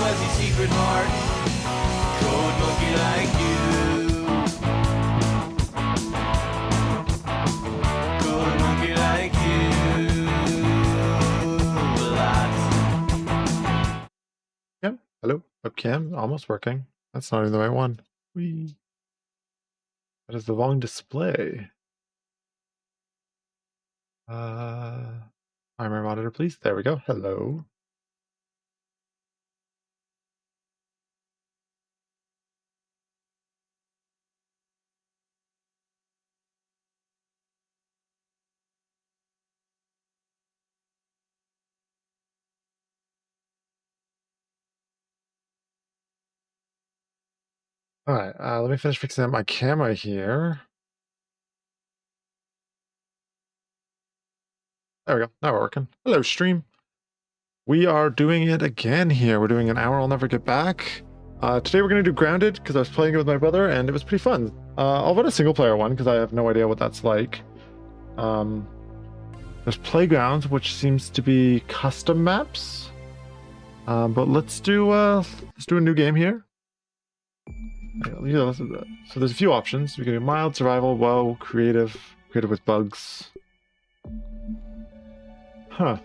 fuzzy secret heart. Code monkey like you. Code monkey like you. Lots. Yep. Hello. Webcam almost working. That's not even the right one. Whee. That is the wrong display. Timer monitor, please. There we go. Hello. All right. Let me finish fixing up my camera here. There we go. Now we're working. Hello, stream. We are doing it again here. We're doing an hour I'll never get back. Today we're going to do Grounded because I was playing it with my brother and it was pretty fun. I'll run a single player one because I have no idea what that's like. There's Playgrounds, which seems to be custom maps. But let's do a new game here. Yeah, so there's a few options. We can do mild, survival, woe, creative with bugs. Huh.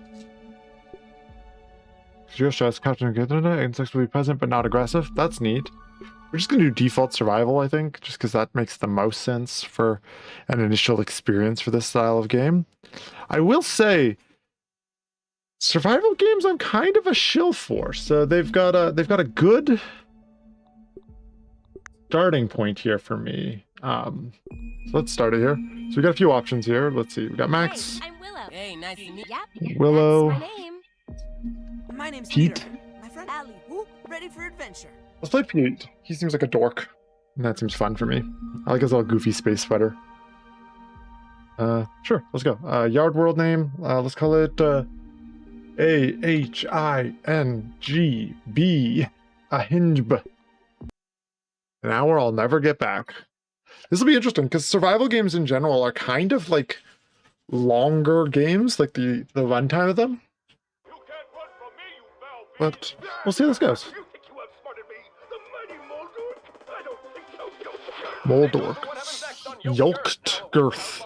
Zero stress, captain insects will be present but not aggressive. That's neat. We're just gonna do default survival, I think, just because that makes the most sense for an initial experience for this style of game. I will say, survival games I'm kind of a shill for. So they've got a good starting point here for me. So let's start it here. So we got a few options here. Let's see. We got Max. Hey, I'm Willow. Hey, nice to meet you. Willow. That's my name. My name's Pete. Peter. My friend Allie. Who? Ready for adventure? Let's play Pete. He seems like a dork. And that seems fun for me. I like his little goofy space sweater. Sure, let's go. Yard world name. Let's call it AHINGB. Ahingb. An hour I'll never get back. This will be interesting because survival games in general are kind of like longer games, like the runtime of them. But we'll see how this goes. Moldork. Yolked girth.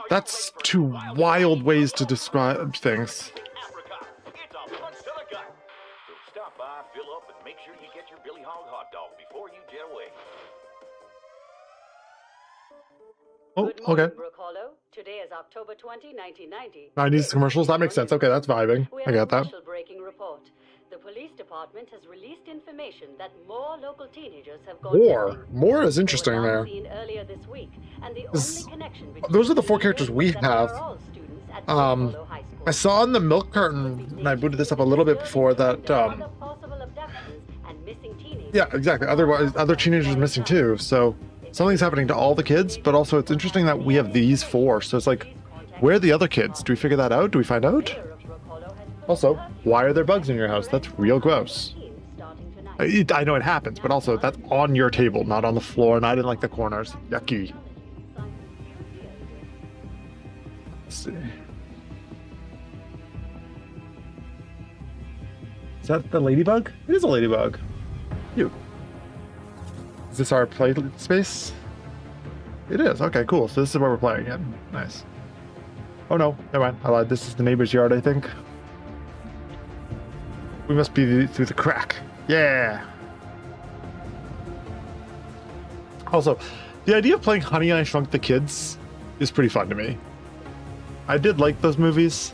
That's two wild ways to describe things. Stop by, fill up, and make sure you get your Billy Hog hot dog before you jet away. Oh, okay. Today is October 20, 1990. 90s commercials, that makes sense. Okay, that's vibing. I got that. Breaking report. The police department has released information that more local teenagers have gone More is interesting there. Earlier this week, and the This- only connection those are the four characters we have. I saw in the milk carton, and I booted this up a little bit before that, yeah, exactly. Other teenagers missing too. So something's happening to all the kids, but also it's interesting that we have these four. So it's like, where are the other kids? Do we figure that out? Do we find out? Also, why are there bugs in your house? That's real gross. I know it happens, but also that's on your table, not on the floor, not in like the corners. Yucky. Let's see. Is that the ladybug? It is a ladybug. You. Is this our play space? It is. Okay, cool. So this is where we're playing it. Nice. Oh no, never mind. I lied. This is the neighbor's yard, I think. We must be through the crack. Yeah. Also, the idea of playing Honey, I Shrunk the Kids is pretty fun to me. I did like those movies.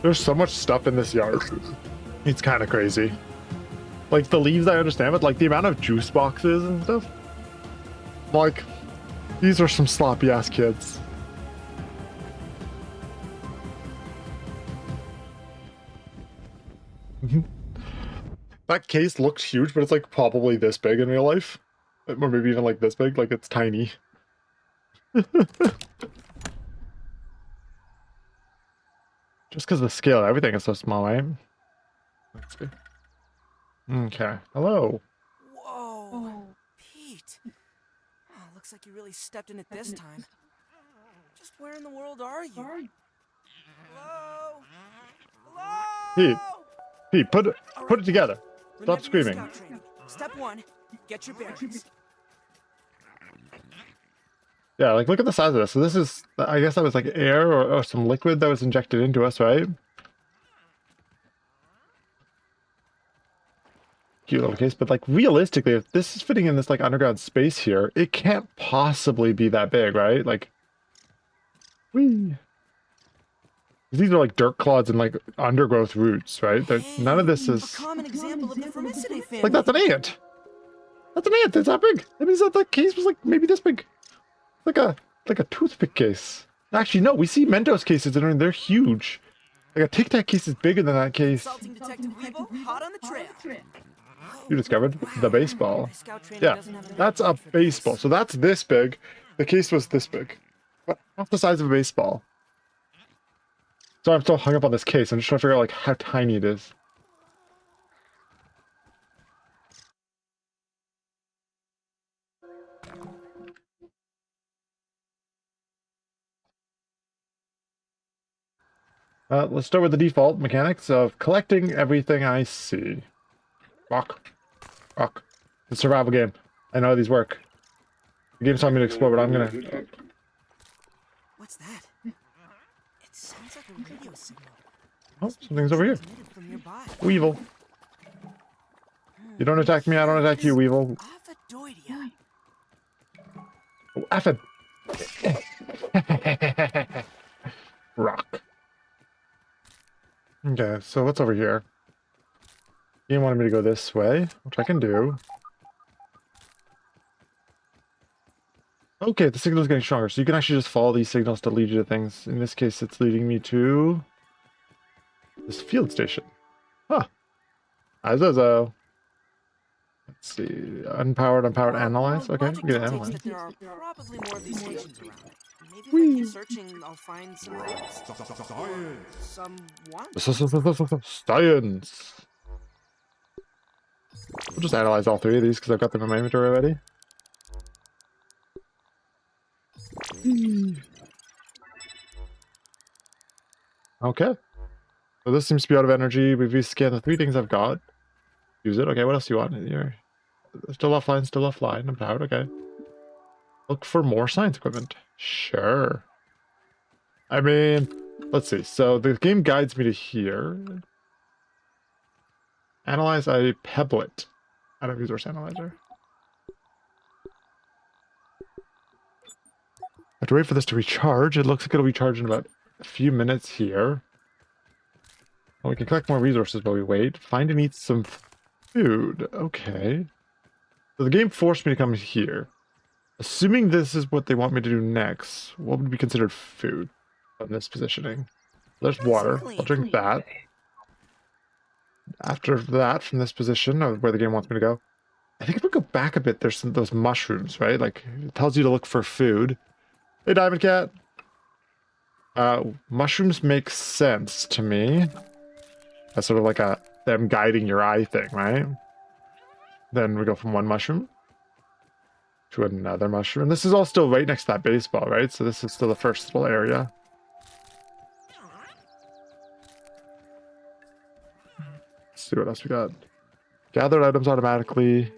There's so much stuff in this yard. It's kind of crazy. Like, the leaves I understand, but like the amount of juice boxes and stuff. Like, these are some sloppy ass kids. That case looks huge, but it's like probably this big in real life. Or maybe even like this big, like it's tiny. Just because the scale of everything is so small, right? Let's see. Okay. Hello. Whoa. Pete. Oh, looks like you really stepped in it this time. Just where in the world are you? Hello? Pete, Hello? Pete, put it All put it right, together. we're Stop never in screaming. scout training. Step 1, get your bearings. Yeah, like look at the size of this. So this is, I guess that was like air or some liquid that was injected into us, right? Cute little case, but like realistically, if this is fitting in this like underground space here, it can't possibly be that big, right? Like, whee. These are like dirt clods and like undergrowth roots, right? None of this A is common example of the Formicidae family. like that's an ant. That's an ant. It's that big. That means that case was like maybe this big, like a toothpick case. Actually, no. We see Mentos cases and they're huge. Like a Tic Tac case is bigger than that case. Consulting Detective Weebo, hot on the trail. You discovered the baseball. My scout training Yeah, doesn't have enough that's a knowledge for this. baseball. So that's this big. The case was this big. But half the size of a baseball. So I'm still hung up on this case. I'm just trying to figure out like how tiny it is. Let's start with the default mechanics of collecting everything I see. Rock. Rock. It's a survival game. I know how these work. The game's telling me to explore, but I'm gonna... What's that? It sounds like a radio signal. Oh, something's over here. Transmitted from nearby. Weevil. You don't attack me, I don't attack you, Weevil. Aphidoidea. Oh, Aphid. Rock. Okay, so what's over here? Game wanted me to go this way, which I can do. Okay, the signal's getting stronger, so you can actually just follow these signals to lead you to things. In this case, it's leading me to this field station. Huh. Azozo. Let's see. Unpowered, analyze. Okay, Logic we can dictates analyze. that there are probably more of these stations around. Maybe if I keep searching, I'll find some clues. Someone. Science. We'll just analyze all three of these because I've got them in my inventory already. Okay. So this seems to be out of energy. We've scanned the three things I've got. Use it. Okay, what else do you want here? Still offline, still offline. I'm out. Okay. Look for more science equipment. Sure. I mean, let's see. So the game guides me to here. Analyze a pebblet out of resource analyzer. I have to wait for this to recharge. It looks like it'll recharge in about a few minutes here. Well, we can collect more resources while we wait. Find and eat some food. Okay. So the game forced me to come here. Assuming this is what they want me to do next, what would be considered food on this positioning? There's water. I'll drink that. After that, from this position, of where the game wants me to go, I think if we go back a bit, there's those mushrooms, right? Like, it tells you to look for food. Hey, Diamond Cat! Mushrooms make sense to me. That's sort of like them guiding your eye thing, right? Then we go from one mushroom to another mushroom. This is all still right next to that baseball, right? So this is still the first little area. Let's see what else we got. Gathered items automatically.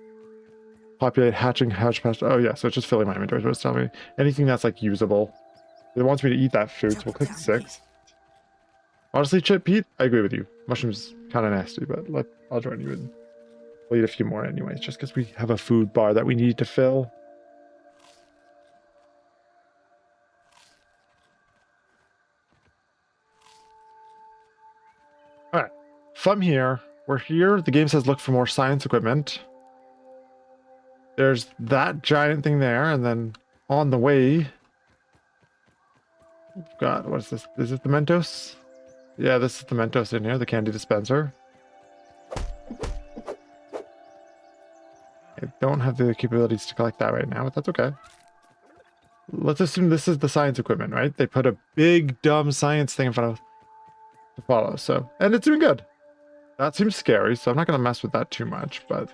Populate hatching, hatch past. Oh yeah, so it's just filling my inventory. So it's telling me anything that's like usable. It wants me to eat that food, so we'll click 6. Honestly, Pete, I agree with you. Mushrooms kind of nasty, but I'll join you in. We'll eat a few more anyways, just because we have a food bar that we need to fill. Alright, from here, we're here. The game says look for more science equipment. There's that giant thing there, and then on the way, we've got, what is this? Is it the Mentos? Yeah, this is the Mentos in here, the candy dispenser. I don't have the capabilities to collect that right now, but that's okay. Let's assume this is the science equipment, right? They put a big, dumb science thing in front of us to follow, so... And it's doing good. That seems scary, so I'm not going to mess with that too much, but...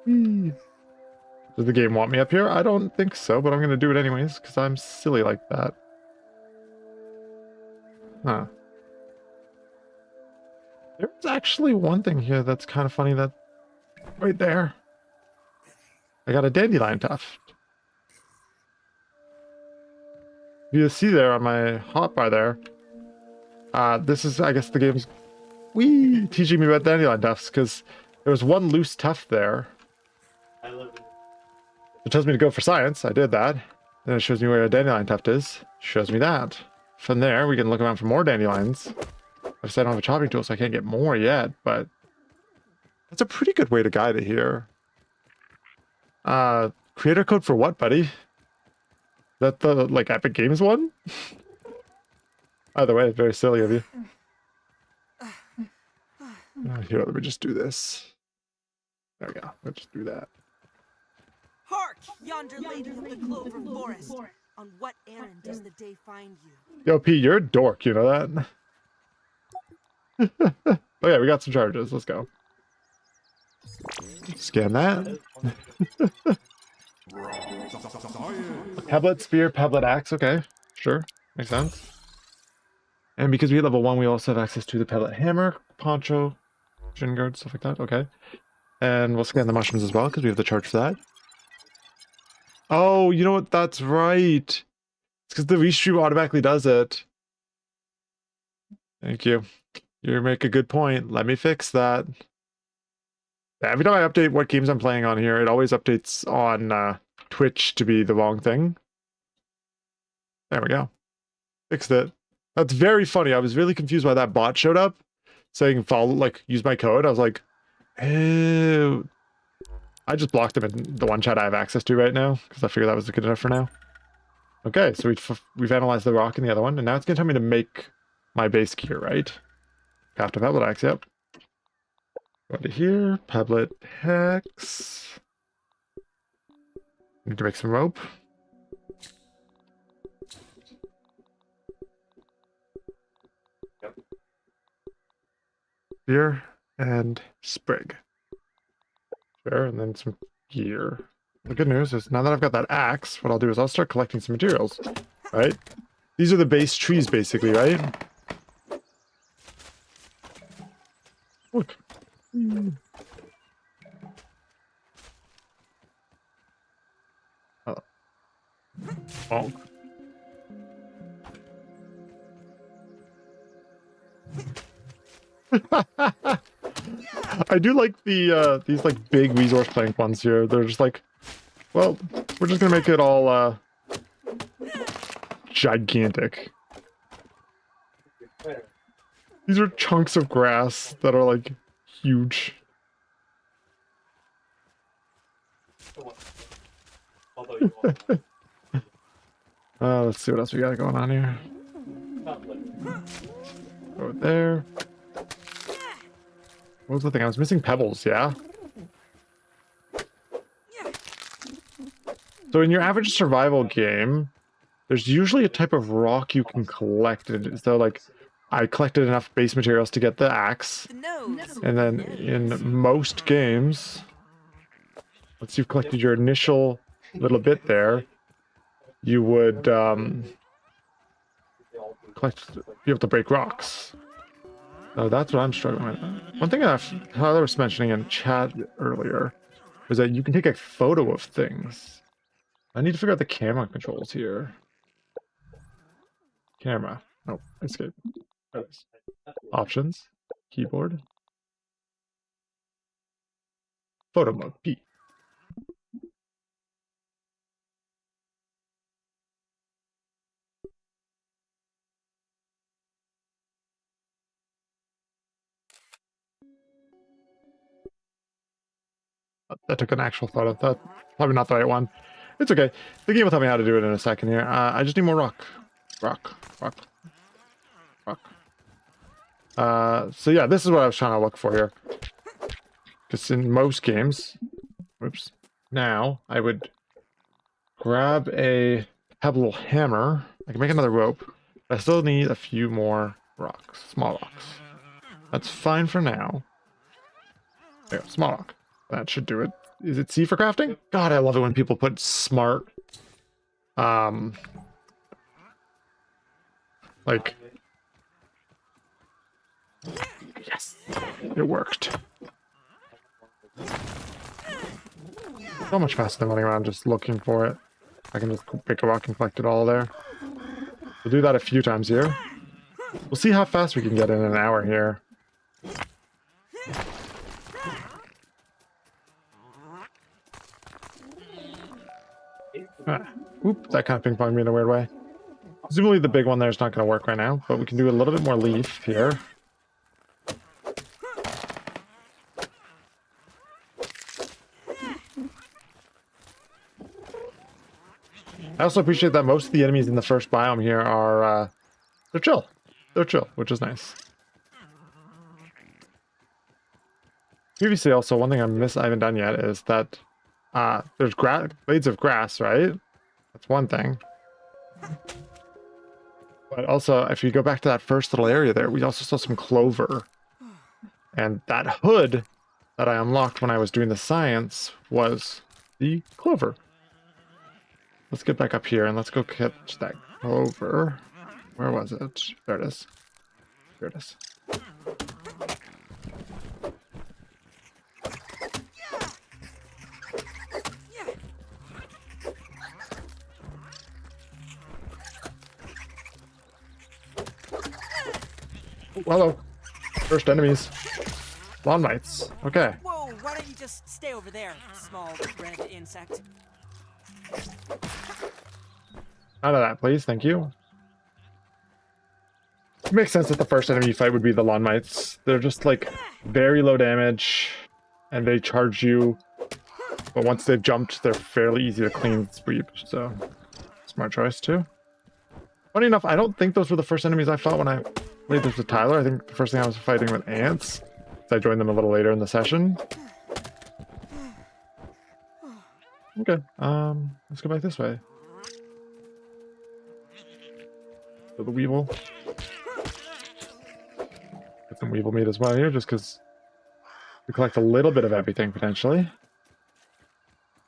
Whee. Does the game want me up here? I don't think so, but I'm going to do it anyways, because I'm silly like that. Huh. There's actually one thing here that's kind of funny that... Right there. I got a dandelion tuft. You see there on my hotbar there. This is, I guess, the game's teaching me about dandelion tufts, because there was one loose tuft there. It tells me to go for science. I did that. Then it shows me where a dandelion tuft is. Shows me that. From there, we can look around for more dandelions. I just I don't have a chopping tool, so I can't get more yet, but that's a pretty good way to guide it here. Creator code for what, buddy? Is that the, like, Epic Games one? Either way, very silly of you. Here, let me just do this. There we go. Let's just do that. Hark, yonder lady of the Clover Forest. On what errand does the day find you? Yo, Pete, you're a dork, you know that? Oh yeah, we got some charges. Let's go. Scan that. Pebblet spear, pebblet axe. Okay, sure. Makes sense. And because we hit level 1, we also have access to the pebblet hammer, poncho, shin guard, stuff like that. Okay. And we'll scan the mushrooms as well, because we have the charge for that. Oh, you know what? That's right. It's because the restream automatically does it. Thank you. You make a good point. Let me fix that. Every time I update what games I'm playing on here, it always updates on Twitch to be the wrong thing. There we go. Fixed it. That's very funny. I was really confused why that bot showed up saying follow, like, use my code. I was like, ew. I just blocked them in the one chat I have access to right now because I figured that was good enough for now. Okay, so we've analyzed the rock in the other one, and now it's going to tell me to make my base gear, right? Craft a pebblet axe, yep. Go to here, pebblet hex. Need to make some rope. Spear and sprig. Sure, and then some gear. The good news is now that I've got that axe, what I'll do is I'll start collecting some materials, right? These are the base trees, basically, right? Look. Oh. Bonk. I do like the these like big resource plank ones here. They're just like, well, we're just gonna make it all gigantic. These are chunks of grass that are like huge. Let's see what else we got going on here. Over there. What was the thing? I was missing pebbles, yeah? So in your average survival game, there's usually a type of rock you can collect. So like, I collected enough base materials to get the axe. And then in most games, once you've collected your initial little bit there, you would be able to break rocks. So that's what I'm struggling with. One thing Tyler was mentioning in chat earlier was that you can take a photo of things. I need to figure out the camera controls here. Camera. Oh, escape. There it is. Options. Keyboard. Photo mode. P. That took an actual photo. That's probably not the right one. It's okay. The game will tell me how to do it in a second here. I just need more rock. Rock. So yeah, this is what I was trying to look for here. Because in most games, whoops, now I would grab a pebble hammer. I can make another rope. But I still need a few more rocks, small rocks. That's fine for now. There you go, small rock. That should do it. is it C for crafting? God, I love it when people put smart. Like, yes, it worked. So much faster than running around just looking for it. I can just pick a rock and collect it all there. We'll do that a few times here. We'll see how fast we can get in an hour here. Oop, that kind of ping-ponged me in a weird way. Presumably the big one there is not going to work right now, but we can do a little bit more leaf here. I also appreciate that most of the enemies in the first biome here are, they're chill. They're chill, which is nice. Previously also, one thing I haven't done yet is that there's blades of grass, right? That's one thing. But also, if you go back to that first little area there, we also saw some clover. And that hood that I unlocked when I was doing the science was the clover. Let's get back up here and let's go catch that clover. Where was it? There it is. Here it is. Oh, hello. First enemies. Lawn mites. Okay. Whoa, why don't you just stay over there, small red insect? Out of that, please. Thank you. It makes sense that the first enemy you fight would be the lawn mites. They're just like very low damage and they charge you. But once they've jumped, they're fairly easy to clean sweep. So, smart choice too. Funny enough, I don't think those were the first enemies I fought when I played this with Tyler. I think the first thing I was fighting with ants. So I joined them a little later in the session. Okay, let's go back this way. So the weevil. Get some weevil meat as well here, just because we collect a little bit of everything potentially.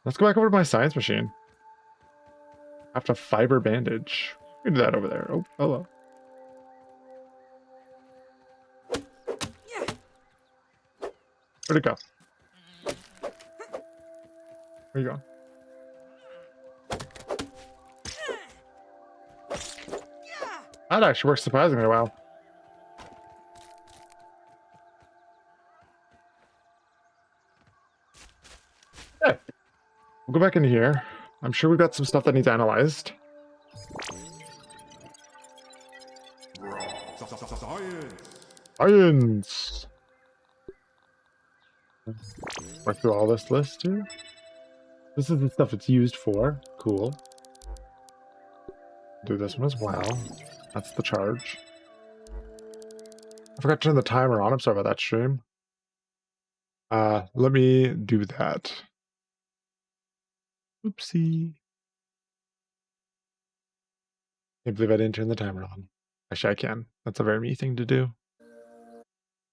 Let's go back over to my science machine. I have to fiber bandage. We can do that over there. Oh, hello. Where'd it go? Where you going? That actually works surprisingly well. Okay. We'll go back into here. I'm sure we've got some stuff that needs analyzed. Science! Work through all this list here. This is the stuff it's used for. Cool. Do this one as well. That's the charge. I forgot to turn the timer on. I'm sorry about that, stream. Let me do that. Oopsie. Can't believe I didn't turn the timer on. Actually, I can. That's a very me thing to do.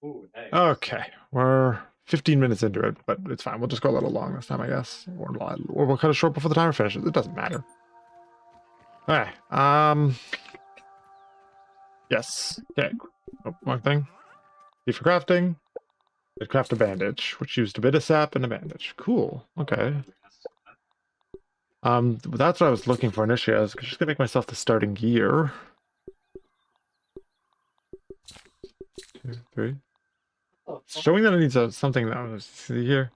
Ooh, nice. Okay, we're 15 minutes into it, but it's fine. We'll just go a little long this time, I guess. Or we'll cut it short before the timer finishes. It doesn't matter. Okay, yes. Okay. Oh, one thing. D for crafting. Did craft a bandage, which used a bit of sap and a bandage. Cool. Okay. That's what I was looking for initially. I was just gonna make myself the starting gear. 2, 3. It's showing that it needs something that I was see here.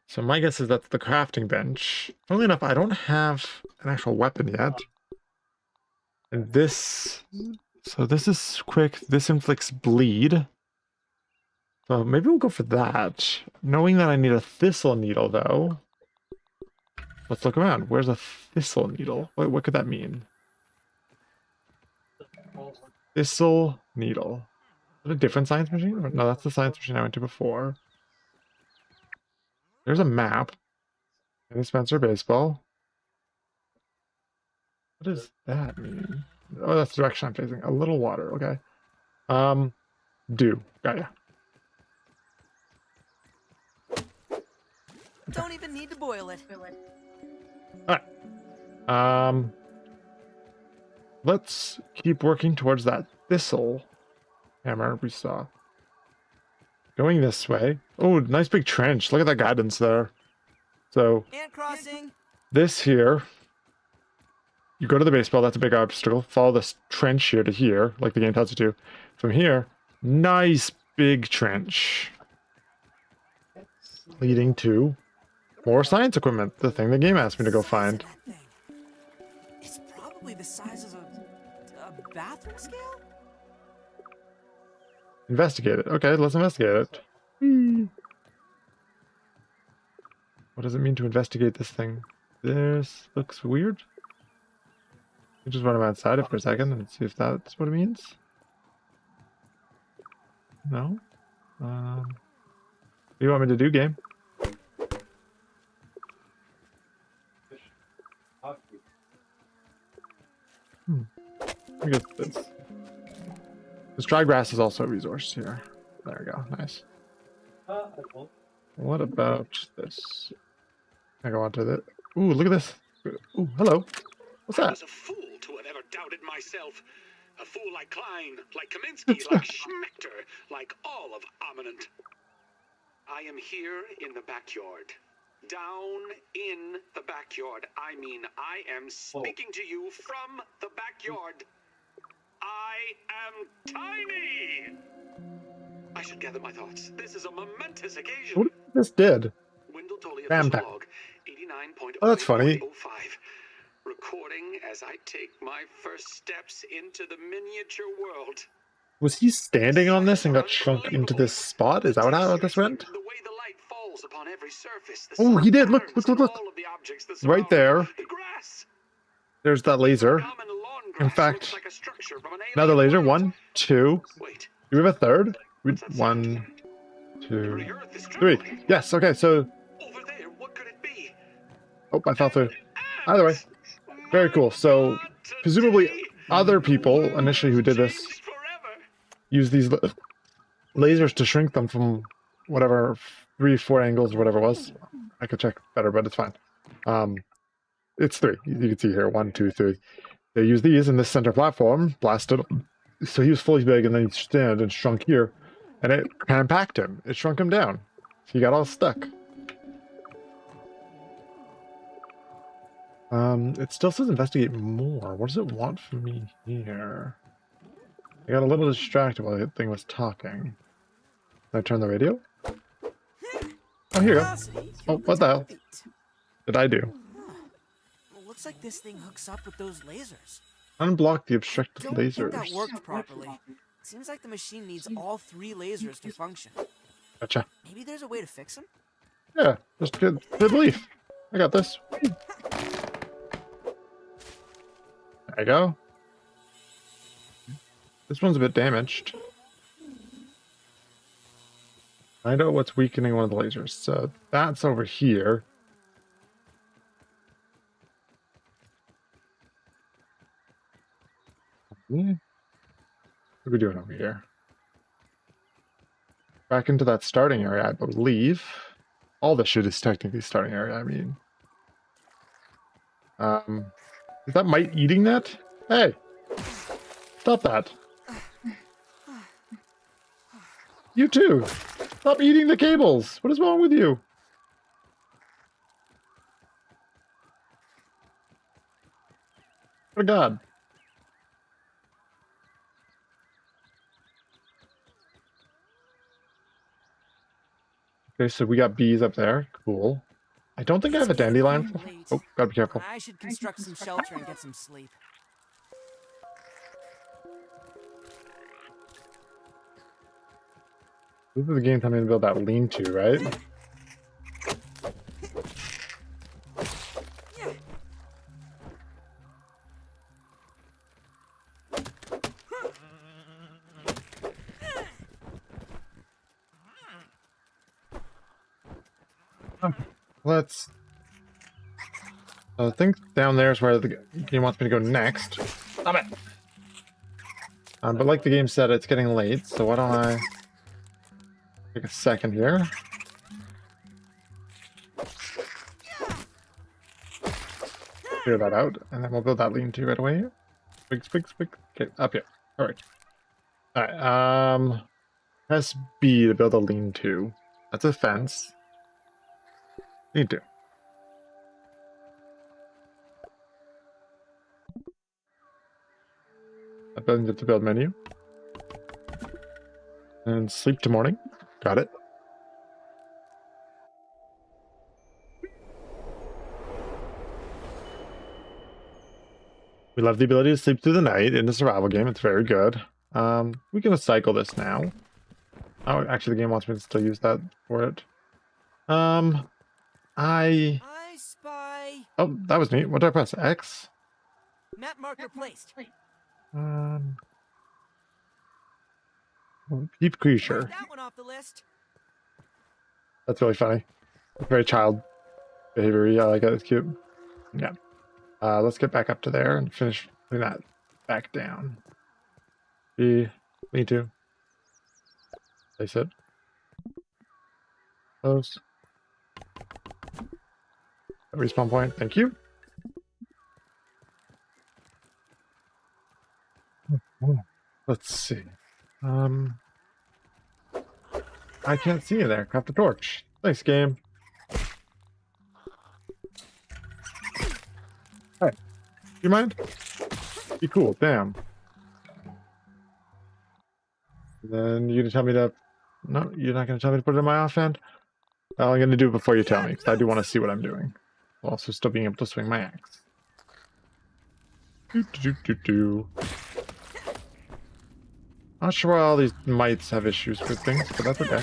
So my guess is that's the crafting bench. Funnily enough, I don't have an actual weapon yet. And this, so this is quick. This inflicts bleed. So maybe we'll go for that. Knowing that I need a thistle needle though. Let's look around. Where's a thistle needle? What could that mean? Thistle needle. Is that a different science machine? No, that's the science machine I went to before. There's a map. And a Spencer baseball. What does that mean? Oh, that's the direction I'm facing. A little water, okay. Dew. Got ya. Don't even need to boil it. Let's keep working towards that thistle hammer we saw. Going this way. Oh, nice big trench. Look at that guidance there. So Ant crossing. this here, you go to the baseball, that's a big obstacle. Follow this trench here to here, like the game tells you to. From here, nice big trench. Leading to more science equipment, the thing the game asked me to go find. That thing. It's probably the size of a bathroom scale? Investigate it. Okay, let's investigate it. What does it mean to investigate this thing? This looks weird. You just run him outside it for a second and see if that's what it means. No? What do you want me to do, game? I guess this dry grass is also a resource here. There we go. Nice. What about this? I go on to the. Ooh, look at this. Ooh, hello. What's I that? was a fool to have ever doubted myself. A fool like Klein, like Kaminsky, like Schmechter, like all of Ominent. I am here in the backyard. Down in the backyard. I mean, I am speaking to you from the backyard. I am tiny! I should gather my thoughts. This is a momentous occasion. What this did? Wendell Tully Bam, official bam. log 89.05. Oh, that's funny. Recording as I take my first steps into the miniature world. Was he standing on this and got shrunk into this spot? Is that how this went? The way the light falls upon every surface. The Oh, he did. Look, patterns look, look, of look. all of the objects that Right surround there. The grass. There's that laser. Common lawn In grass fact, looks like a structure from an another alien laser. world. 1, 2. Wait, Do we have a third? what's that sound? 1, 2, The earth is 3. trembling. Yes. Okay. So, Over there, what could it be? oh, I fell through. Either way, very cool. So, presumably, other people initially who did this Forever. use these lasers to shrink them from whatever 3, 4 angles or whatever it was. I could check better, but it's fine. It's 3. You can see here 1, 2, 3. They use these in this center platform, blasted. So he was fully big, and then he stood and shrunk here, and it compact him. It shrunk him down. He got all stuck. It still says investigate more. What does it want from me here? I got a little distracted while the thing was talking. Can I turn the radio? Oh, here you go. Velocity Oh, to what the hell? 8. Did I do? Well, looks like this thing hooks up with those lasers. Unblock the obstructed Don't think that lasers. worked properly. Seems like the machine needs all 3 lasers to function. Gotcha. Maybe there's a way to fix them? Yeah, just good belief. I got this. There you go. This one's a bit damaged. I know what's weakening one of the lasers. So that's over here. What are we doing over here? Back into that starting area, I believe. All this shit is technically starting area, I mean. Is that mite eating that? Hey! Stop that. You too! Stop eating the cables! What is wrong with you? Oh god. Okay, so we got bees up there. Cool. I don't think I have a dandelion. Oh, gotta be careful. I should construct some shelter and get some sleep. This is the game telling me to build that lean-to, right? Let's... I think down there is where the game wants me to go next. Stop it! But like the game said, it's getting late, so why don't I take a second here? clear that out, and then we'll build that lean-to right away. Spig, spig, spig. Okay, up here. All right. All right. Press B to build a lean-to. That's a fence. Lean-to. That building get the build menu. And sleep to morning. Got it. We love the ability to sleep through the night in a survival game. It's very good. We can cycle this now. Oh, actually, the game wants me to still use that for it. I spy. Oh, that was neat. What did I press? X? Map marker placed. Deep creature. Mark that one off the list. That's really funny. Very child behavior. Yeah, I like it. It's cute. Yeah. Let's get back up to there and finish putting that back down. Me too. Place it. Close. Respawn point. Thank you. Let's see. I can't see you there. Craft a torch. Thanks, game. Hey, you mind? Be cool. Damn. Then you're gonna tell me to... No, you're not gonna tell me to put it in my offhand? Well, I'm gonna do it before you tell me, because I do want to see what I'm doing. While also still being able to swing my axe. Not sure why all these mites have issues with things, but that's okay.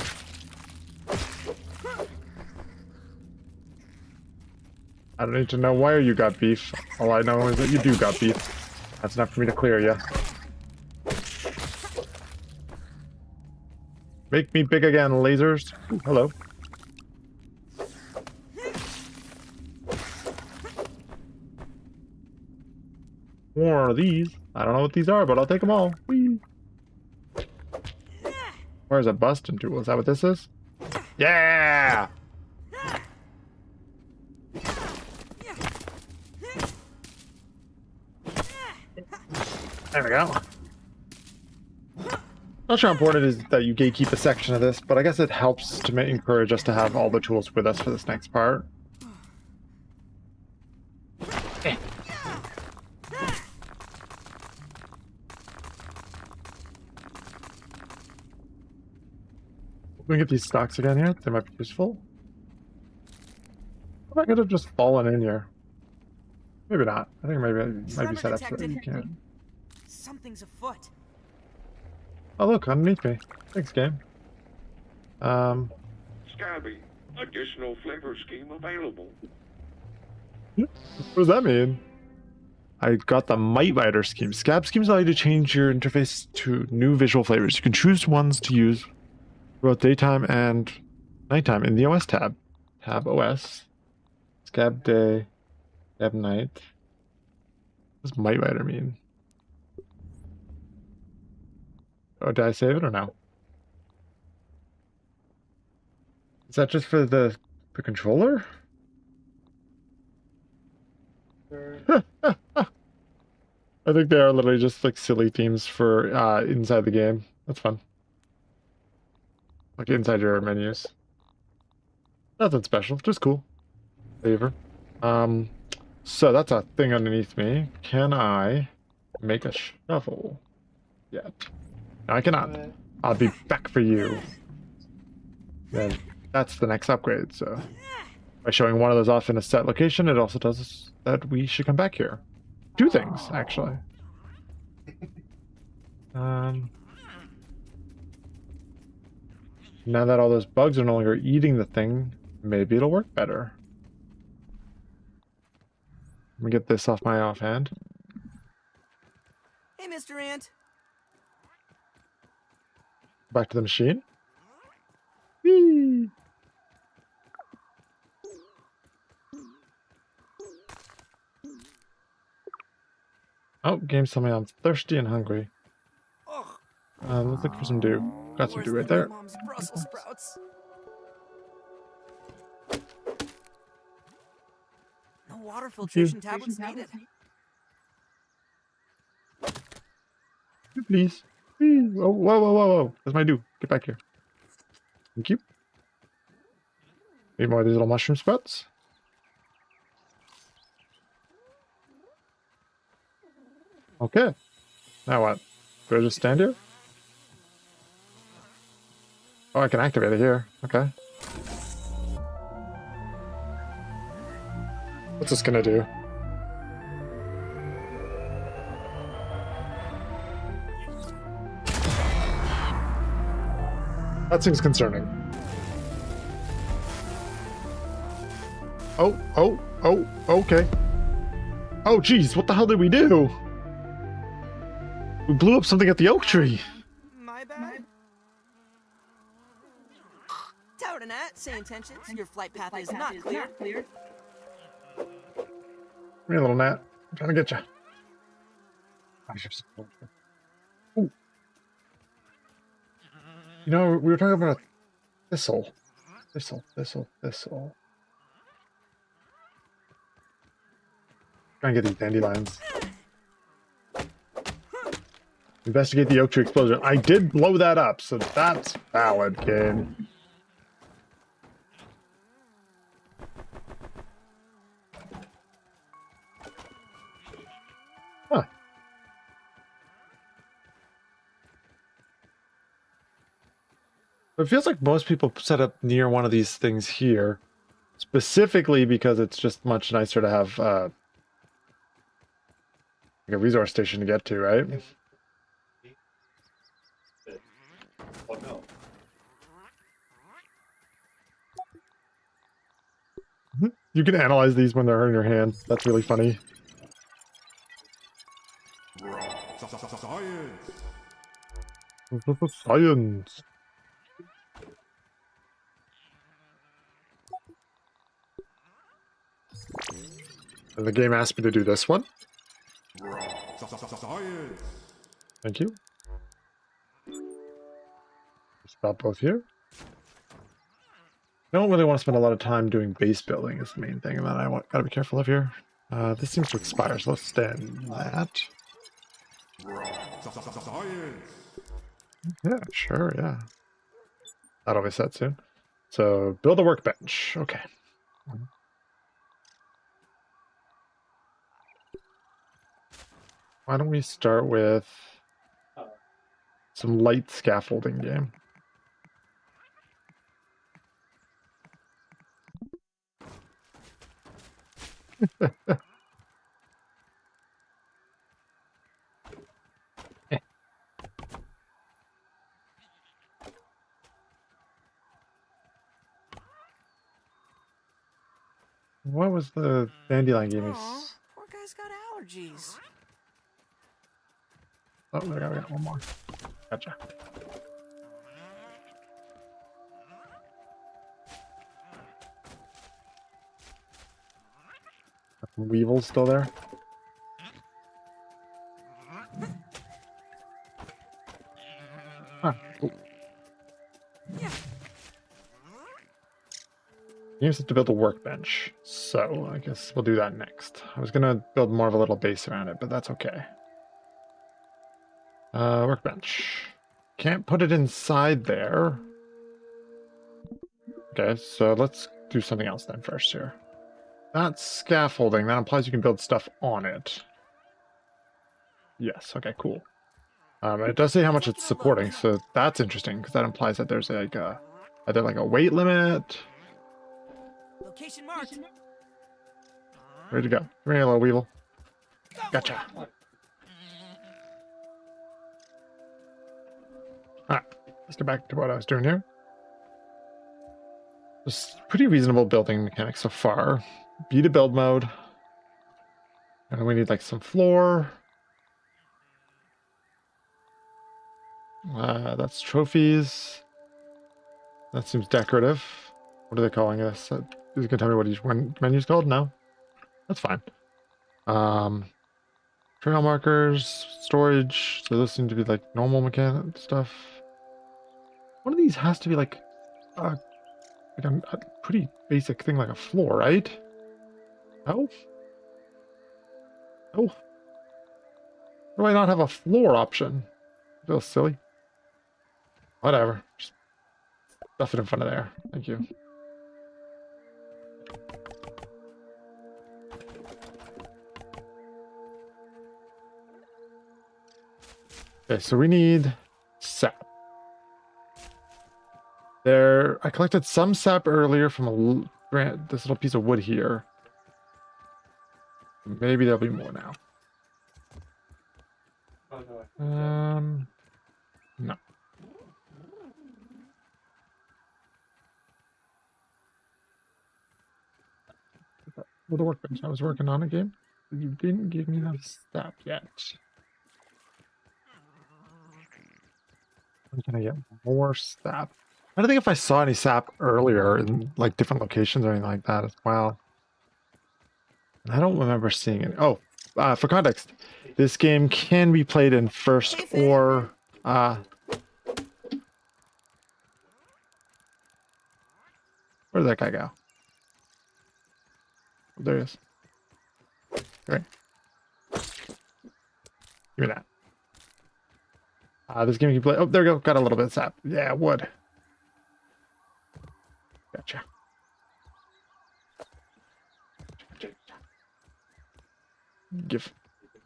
I don't need to know why you got beef. All I know is that you do got beef. That's enough for me to clear you. Make me big again, lasers. Ooh, hello. More of these. I don't know what these are, but I'll take them all. Whee! Where's a busting tool? Is that what this is? Yeah! There we go. Not sure how important it is that you gatekeep a section of this, but I guess it helps to encourage us to have all the tools with us for this next part. Let me get these stocks again here. They might be useful. I could have just fallen in here. Maybe not. I think maybe it might be set up so that you can. Something's afoot. Oh look, underneath me. Thanks, game. Scabby, additional flavor scheme available. What does that mean? I got the Mite Rider scheme. Scab schemes allow you to change your interface to new visual flavors. You can choose ones to use both daytime and nighttime in the OS tab. Tab OS. Scab day. Scab night. What does Mite Rider mean? Oh, did I save it or no? Is that just for the controller? I think they are literally just like silly themes for inside the game. That's fun. Like inside your menus. Nothing special, just cool. Favor. So that's a thing underneath me. Can I make a shovel yet? No, I cannot. I'll be back for you. Then that's the next upgrade, so by showing one of those off in a set location, it also does that we should come back here. Two things, actually. Now that all those bugs are no longer eating the thing, maybe it'll work better. Let me get this off my offhand. Hey, Mr. Ant. Back to the machine. Whee! Oh, game's telling me I'm thirsty and hungry. Let's look for some dew. Got some dew right there. Mom's Brussels sprouts. No No water filtration tablets needed. Please. Whoa, whoa, whoa, whoa, whoa. That's my do. Get back here. Thank you. Need more of these little mushroom sprouts. Okay. Now what? Do I just stand here? Oh, I can activate it here. Okay. What's this gonna do? That seems concerning. Oh, okay. Oh, geez, what the hell did we do? We blew up something at the oak tree. My bad. Towernat, say intentions. Your flight path is not clear. Come here, little gnat. I'm trying to get you. Ooh. You know, we were talking about a thistle. Thistle. Try and get these dandelions. Investigate the oak tree explosion. I did blow that up, so that's valid, kid. Huh. It feels like most people set up near one of these things here, specifically because it's just much nicer to have like a resource station to get to, right? Oh no. You can analyze these when they're in your hand. That's really funny. Science. And the game asked me to do this one. Thank you. Stop both here. I don't really want to spend a lot of time doing base building is the main thing that I gotta be careful of here. This seems to expire, so let's stand that. Yeah, sure, yeah. That'll be set soon. So, build a workbench. Okay. Why don't we start with some light scaffolding game? What was the dandelion game? Aw, poor guy's got allergies. Oh, we got one more. Gotcha. Weevil's still there. Huh. Cool. Games have to build a workbench, so I guess we'll do that next. I was gonna build more of a little base around it, but that's okay. Workbench. Can't put it inside there. Okay, so let's do something else then first here. That's scaffolding. That implies you can build stuff on it. Yes, okay, cool. It does say how much it's supporting, so that's interesting, because that implies that there's like a, either like a weight limit. Location marked. Ready to go. Come here, little weevil. Gotcha. Alright, let's get back to what I was doing here. Just pretty reasonable building mechanics so far. B to build mode. And we need like some floor. That's trophies. That seems decorative. What are they calling this? Is you can tell me what each one menu's called? No? That's fine. Trail markers, storage. So those seem to be like normal mechanic stuff. One of these has to be like a pretty basic thing, like a floor, right? Oh. Oh. Why do I not have a floor option? I feel silly. Whatever. Just stuff it in front of there. Thank you. Okay, so we need sap. There, I collected some sap earlier from this little piece of wood here. Maybe there'll be more now. No. Well, the workbench I was working on a game. You didn't give me that sap yet. When can I get more sap? I don't think if I saw any sap earlier in like different locations or anything like that as well. I don't remember seeing it. Oh, for context, this game can be played in first or where did that guy go? Oh, there he is. Great. Give me that. This game you can play. Oh, there we go. Got a little bit of sap. Yeah, wood. Gotcha. Give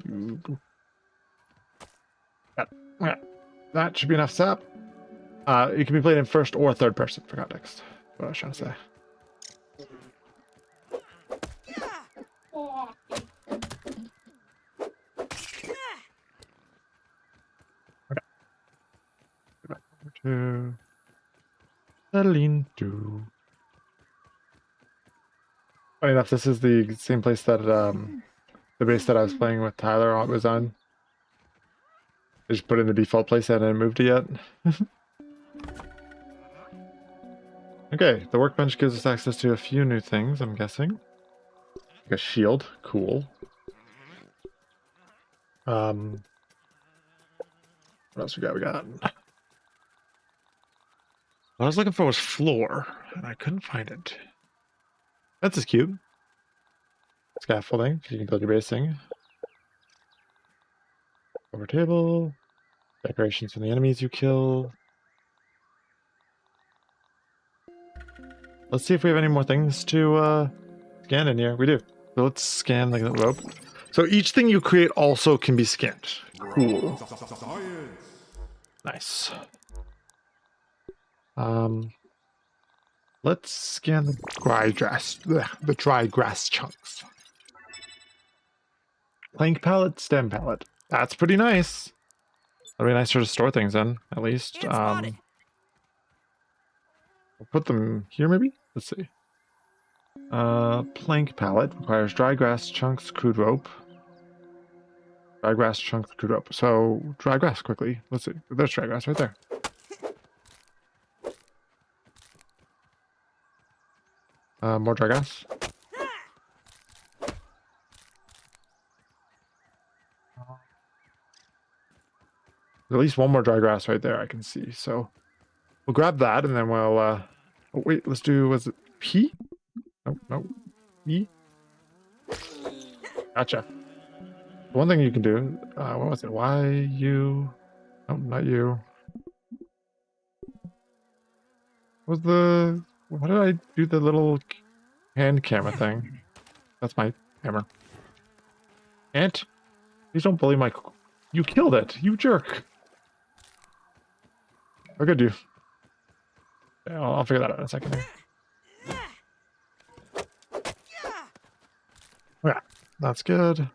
you. Yeah, that should be enough sap. It can be played in first or third person for context. What I was trying to say. To Celine to. Funny enough, this is the same place that the base that I was playing with Tyler was on. I just put it in the default place and I hadn't moved it yet. Okay, the workbench gives us access to a few new things, I'm guessing. Like a shield, cool. What else we got? What I was looking for was floor, and I couldn't find it. That's just cute. Scaffolding, you can build your basing. Over table. Decorations from the enemies you kill. Let's see if we have any more things to scan in here. We do. So let's scan like the rope. So each thing you create also can be scanned. Cool. Nice. Let's scan the dry grass chunks. Plank pallet, stem pallet. That's pretty nice. That'd be nicer to store things in, at least. We'll put them here, maybe? Let's see. Plank pallet requires dry grass chunks, crude rope. Dry grass chunks, crude rope. So, dry grass quickly. Let's see. There's dry grass right there. More dry grass. There's at least one more dry grass right there I can see. So we'll grab that and then we'll oh wait, let's do, was it P? No. E? Gotcha. One thing you can do, what was it? Y, U, no, not you. What did I do the little hand camera thing? That's my hammer. Ant? Please don't bully my... You killed it, you jerk. How good you? Yeah, I'll figure that out in a second here. Yeah, that's good.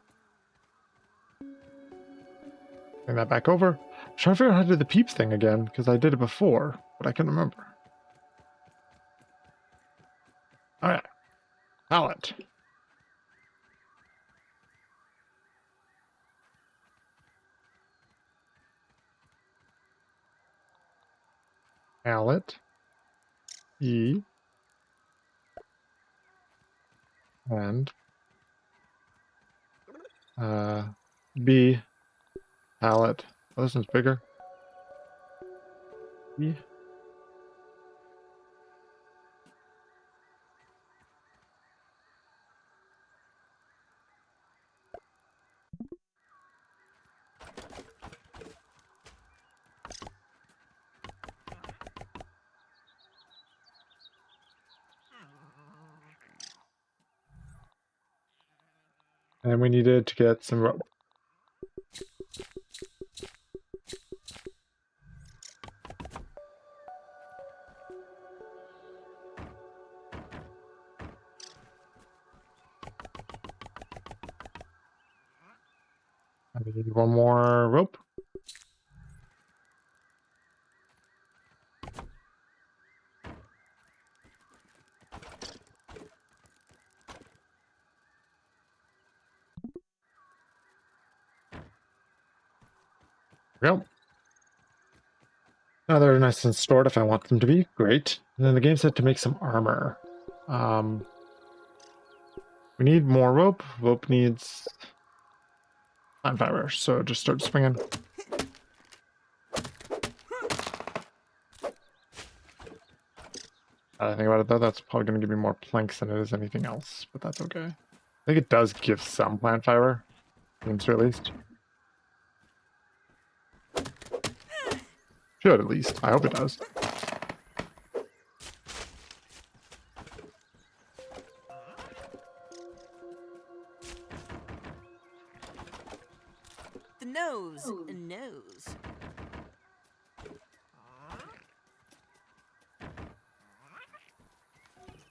Bring that back over. I'm trying to figure out how to do the peeps thing again, because I did it before, but I couldn't remember. Alright. Pallet. Pallet. E. And B. Pallet. Oh, this one's bigger. E. And we needed to get some rope. I need one more rope. There we go. Now they're nice and stored if I want them to be. Great. And then the game said to make some armor. We need more rope. Rope needs plant fiber, so just start swinging. I think about it though, that's probably going to give me more planks than it is anything else, but that's okay. I think it does give some plant fiber, seems to at least. Should at least. I hope it does. The nose knows.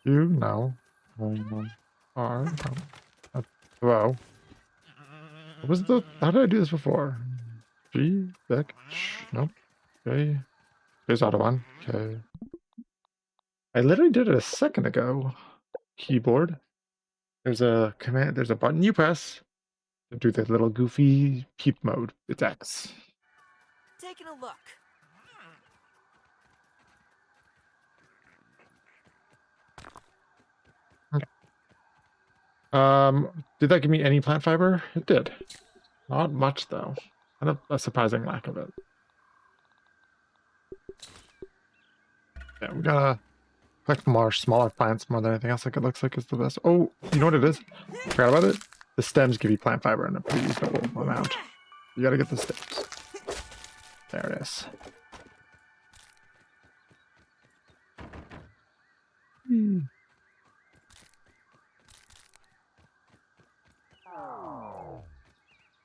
You know. Are. Wow. What was the. How did I do this before? G, back, nope. Okay. There's auto one. Okay. I literally did it a second ago. Keyboard. There's a command, there's a button you press to do the little goofy peep mode. It's X. Taking a look. Did that give me any plant fiber? It did. Not much though. Kind of a surprising lack of it. Yeah, we gotta collect more smaller plants more than anything else. Like it looks like is the best. Oh, you know what it is? Forgot about it. The stems give you plant fiber in a pretty reasonable amount. You gotta get the stems. There it is.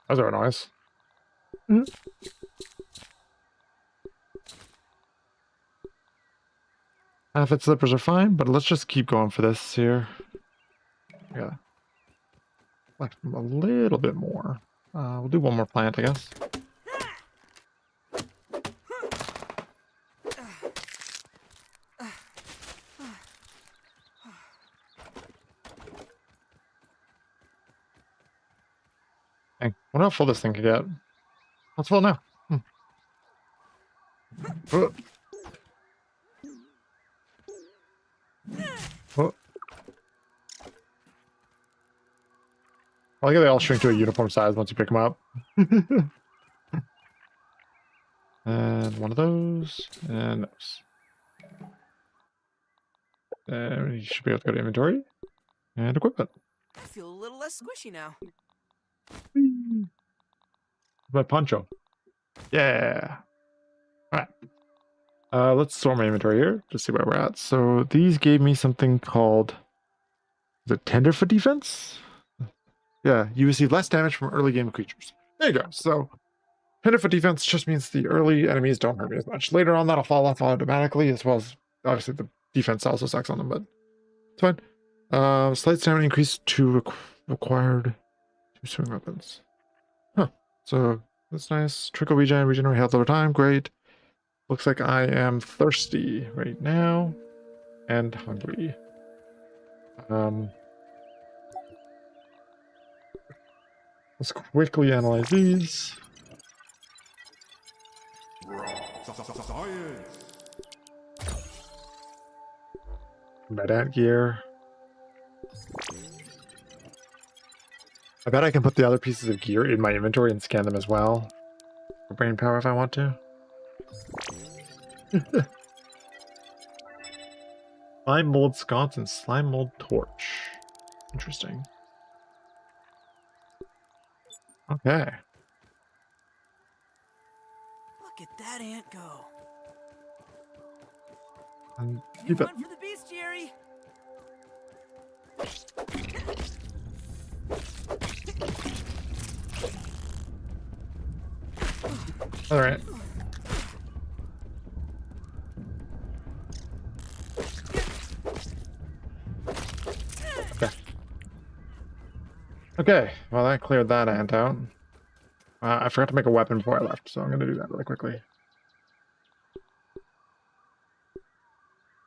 Those are nice. Half-fit slippers are fine, but let's just keep going for this here. Yeah. Like a little bit more. We'll do one more plant, I guess. Dang, I wonder how full this thing can get. It's full now. Oh. Oh. I like how they all shrink to a uniform size once you pick them up. And one of those, and those. And you should be able to go to inventory and equipment. I feel a little less squishy now. My poncho. Yeah. All right. Let's store my inventory here to see where we're at. So these gave me something called the Tenderfoot defense. Yeah, you receive less damage from early game creatures. There you go. So Tenderfoot defense just means the early enemies don't hurt me as much. Later on, that'll fall off automatically, as well as obviously the defense also sucks on them, but it's fine. Slight stamina increase to required 2 swing weapons. Huh. So that's nice. Trickle regen, regenerate health over time. Great. Looks like I am thirsty right now and hungry. Let's quickly analyze these. Medant gear. I bet I can put the other pieces of gear in my inventory and scan them as well. For brain power if I want to. Slime mold sconce and slime mold torch. Interesting. Okay. Look at that ant go. And You keep it. run for the bestiary. All right. Okay. Okay. Well, that cleared that ant out. I forgot to make a weapon before I left, so I'm gonna do that really quickly.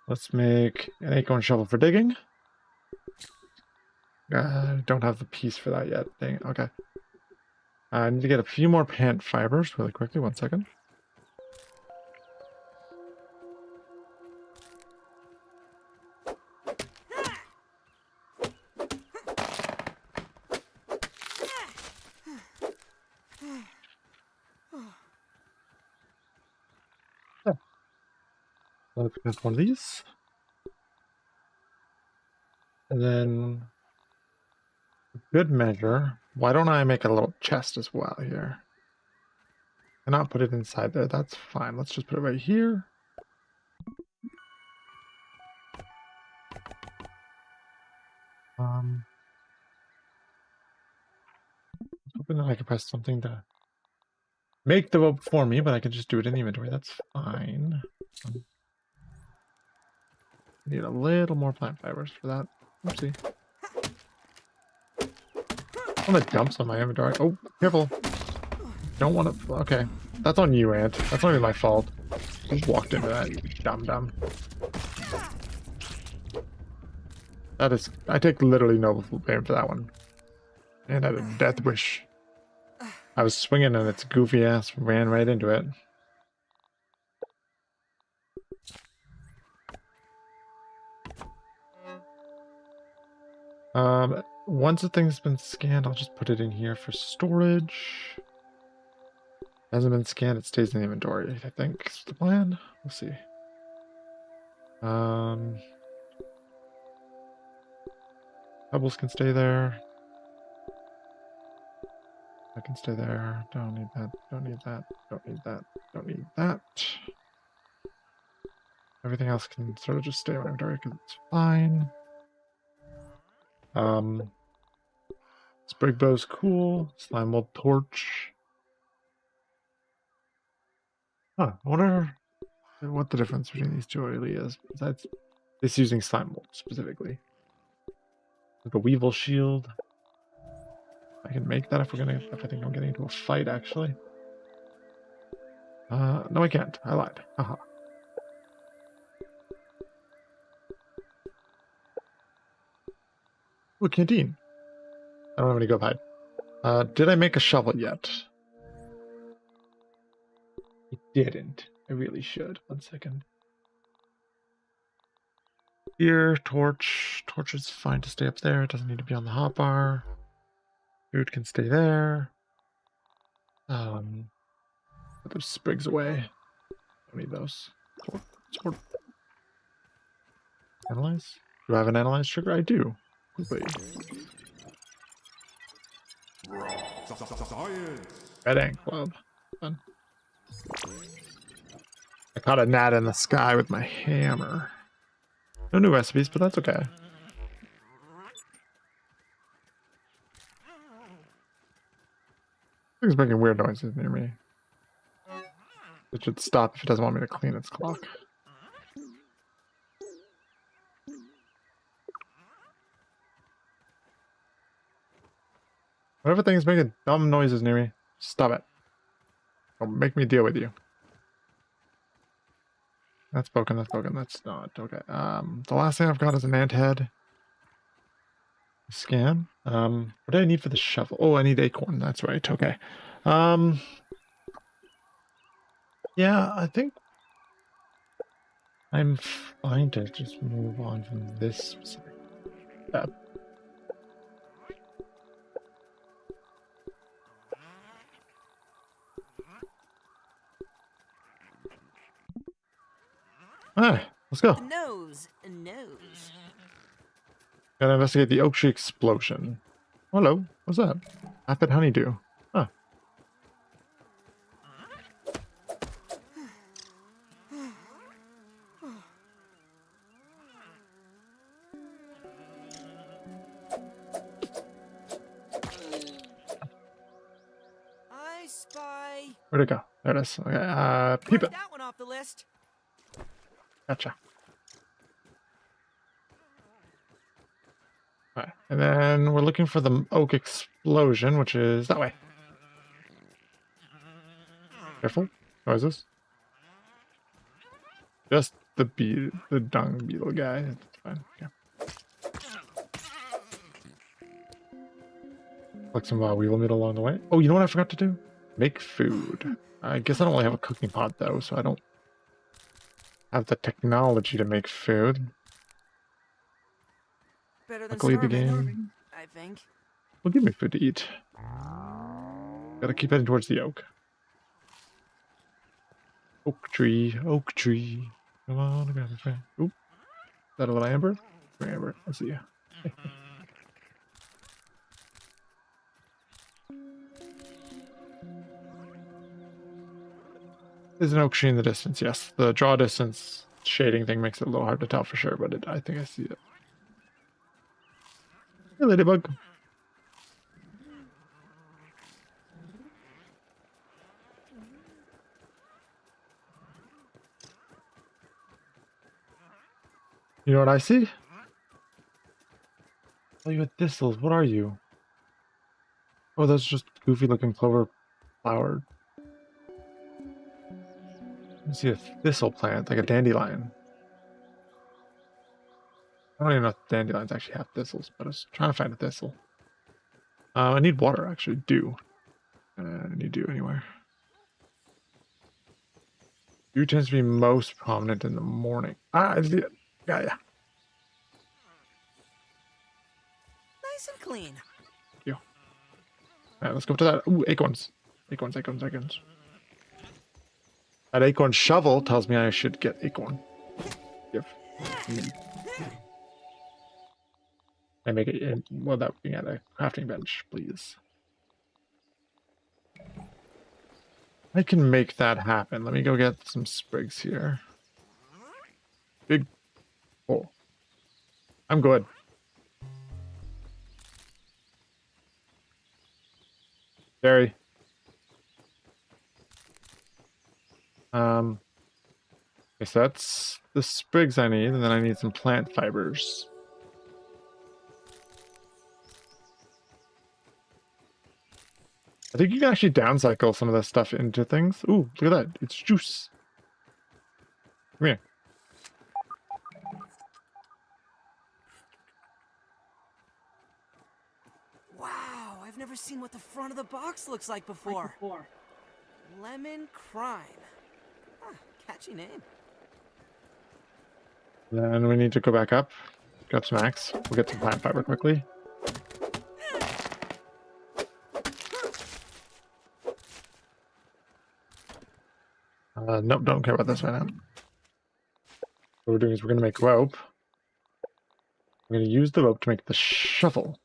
Let's make an acorn shovel for digging. Don't have the piece for that yet. Dang it. Okay. I need to get a few more pant fibers really quickly. 1 second. Yeah. Let's get one of these. And then, good measure, why don't I make a little chest as well here? And not put it inside there. That's fine. Let's just put it right here. Hoping that I could press something to make the rope for me, but I can just do it in the inventory. That's fine. Need a little more plant fibers for that. Oopsie. I'm gonna dump some in my inventory. Oh, careful. Don't want to. Okay. That's on you, Ant. That's not even my fault. I just walked into that, you dumb. That is. I take literally no blame for that one. And I had a death wish. I was swinging and its goofy ass ran right into it. Once the thing's been scanned, I'll just put it in here for storage. Hasn't been scanned, it stays in the inventory, I think is the plan. We'll see. Pebbles can stay there. I can stay there. Don't need that. Don't need that. Don't need that. Don't need that. Everything else can sort of just stay in my inventory because it's fine. Sprig bow's cool. Slime mold torch. Huh. I wonder what the difference between these two really is. Besides this using slime mold specifically. Like a weevil shield. I can make that if I think I'm getting into a fight actually. No I can't. I lied. Haha. Ooh, a canteen. I don't have any go hide. Did I make a shovel yet? I didn't. I really should. 1 second. Here, torch. Torch is fine to stay up there. It doesn't need to be on the hotbar. Food can stay there. Put those sprigs away. Don't need those. Sword. Analyze? Do I have an analyze trigger? I do. Quickly. Red Ant Club. Fun. I caught a gnat in the sky with my hammer. No new recipes, but that's okay. It's making weird noises near me. It should stop if it doesn't want me to clean its clock. Whatever thing's making dumb noises near me, stop it. Don't make me deal with you. That's broken, that's broken, that's not okay. The last thing I've got is an ant head. Scan. What do I need for the shovel? Oh, I need acorn, that's right, okay. Yeah, I think I'm fine to just move on from this specific step. Alright, let's go. Nose. Gotta investigate the oak tree explosion. Hello, what's that? Aphid honeydew. Huh. I spy. Where'd it go? There it is. Okay, peep it. That one off the list. Gotcha. Alright, and then we're looking for the oak explosion, which is that way. Careful. What is this? Just the dung beetle guy. That's fine. Okay. Collect some weevil meat along the way. Oh, you know what I forgot to do? Make food. I guess I don't really have a cooking pot though, so I don't have the technology to make food. Better than Luckily, the starving, game I think. will give me food to eat. Gotta keep heading towards the oak. Oak tree, oak tree. Come on, grab a friend. Oop. Is that a little amber? Amber, I see you. There's an oak tree in the distance, yes. The draw distance shading thing makes it a little hard to tell for sure, but I think I see it. Hey, ladybug. You know what I see? Oh, you had thistles. What are you? Oh, that's just goofy looking clover flower. I see a thistle plant, like a dandelion. I don't even know if dandelions actually have thistles, but I was trying to find a thistle. I need water, actually. Dew. I need dew anywhere. Dew tends to be most prominent in the morning. Ah, I see it. Yeah. Nice and clean. Thank you. Alright, let's go to that. Ooh, acorns. Acorns. That acorn shovel tells me I should get acorn. Give. I make it in, without being at a crafting bench, please. I can make that happen. Let me go get some sprigs here. Big. Oh. I'm good. Berry. Okay, so that's the sprigs I need, and then I need some plant fibers. I think you can actually downcycle some of this stuff into things. Ooh, look at that. It's juice. Come here. Wow, I've never seen what the front of the box looks like before. Lemon Crime. Huh, catchy name. Then we need to go back up. Grab some axe. We'll get some plant fiber quickly. Nope, don't care about this right now. What we're doing is we're going to make rope. We're going to use the rope to make the shovel.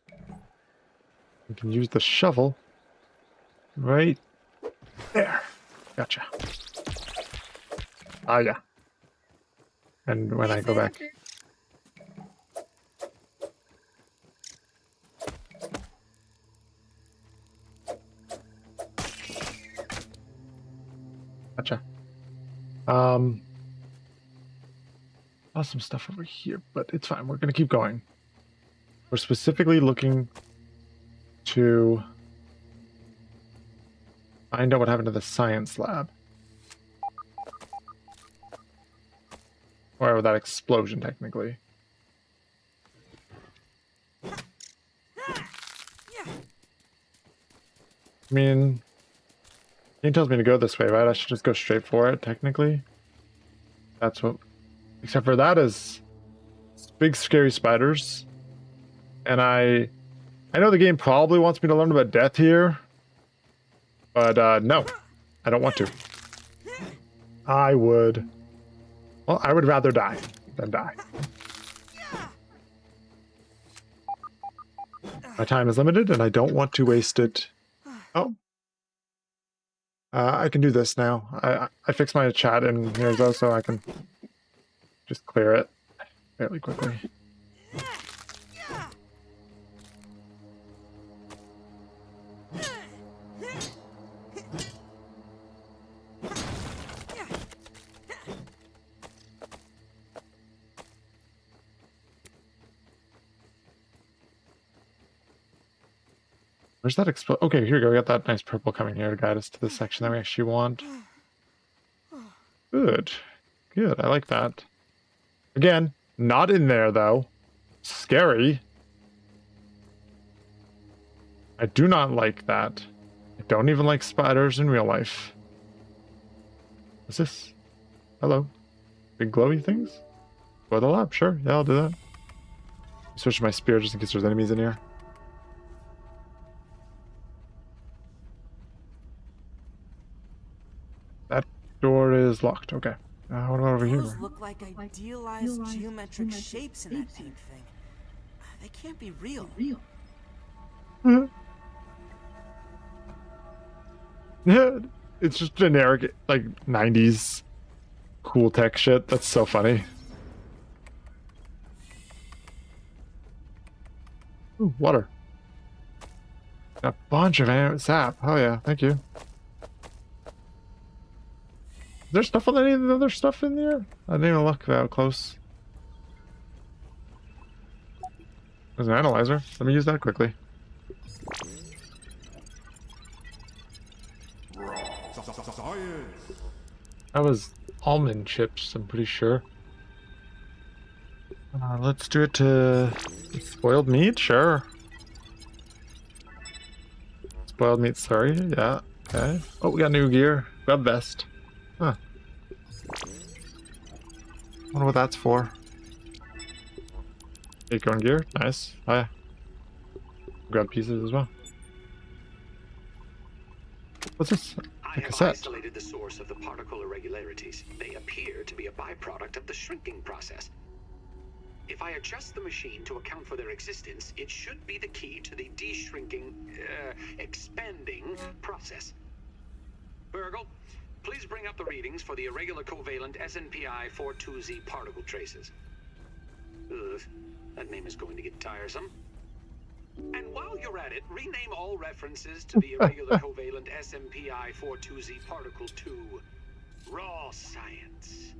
We can use the shovel right there. Gotcha. Ah, yeah. And when I go back... Gotcha. Awesome stuff over here, but it's fine. We're going to keep going. We're specifically looking to find out what happened to the science lab. Or that explosion, technically. I mean, he tells me to go this way, right? I should just go straight for it, technically. That's what... Except for that is big scary spiders. And I know the game probably wants me to learn about death here. But no, I don't want to. I would... Well, I would rather die than die. My time is limited and I don't want to waste it. Oh. I can do this now. I fixed my chat in here though, so I can just clear it fairly quickly. Where's that explode? Okay, here we go. We got that nice purple coming here to guide us to the section that we actually want. Good. Good. I like that. Again, not in there, though. Scary. I do not like that. I don't even like spiders in real life. What's this? Hello. Big glowy things? Go to the lab. Sure. Yeah, I'll do that. Switch my spear just in case there's enemies in here. That door is locked. Okay. What about over here? Those look like idealized geometric shapes in that paint thing. They can't be real. Yeah, it's just generic, like 90s cool tech shit. That's so funny. Ooh, water. A bunch of sap. Oh yeah, thank you. Is there stuff on any of the other stuff in there? I didn't even look that close. There's an analyzer. Let me use that quickly. That was almond chips, I'm pretty sure. Let's do it to spoiled meat, sure. Spoiled meat, sorry, yeah, okay. Oh, we got new gear. Web vest. Huh. Wonder what that's for. Acorn gear, nice. Oh yeah. Grab pieces as well. What's this? I A have cassette. isolated the source of the particle irregularities. They appear to be a byproduct of the shrinking process. If I adjust the machine to account for their existence, it should be the key to the de-shrinking, expanding process. Burgle, please bring up the readings for the irregular covalent SNPI 42Z particle traces. Ugh, that name is going to get tiresome. And while you're at it, rename all references to the irregular covalent SMPI 42Z particle to raw science.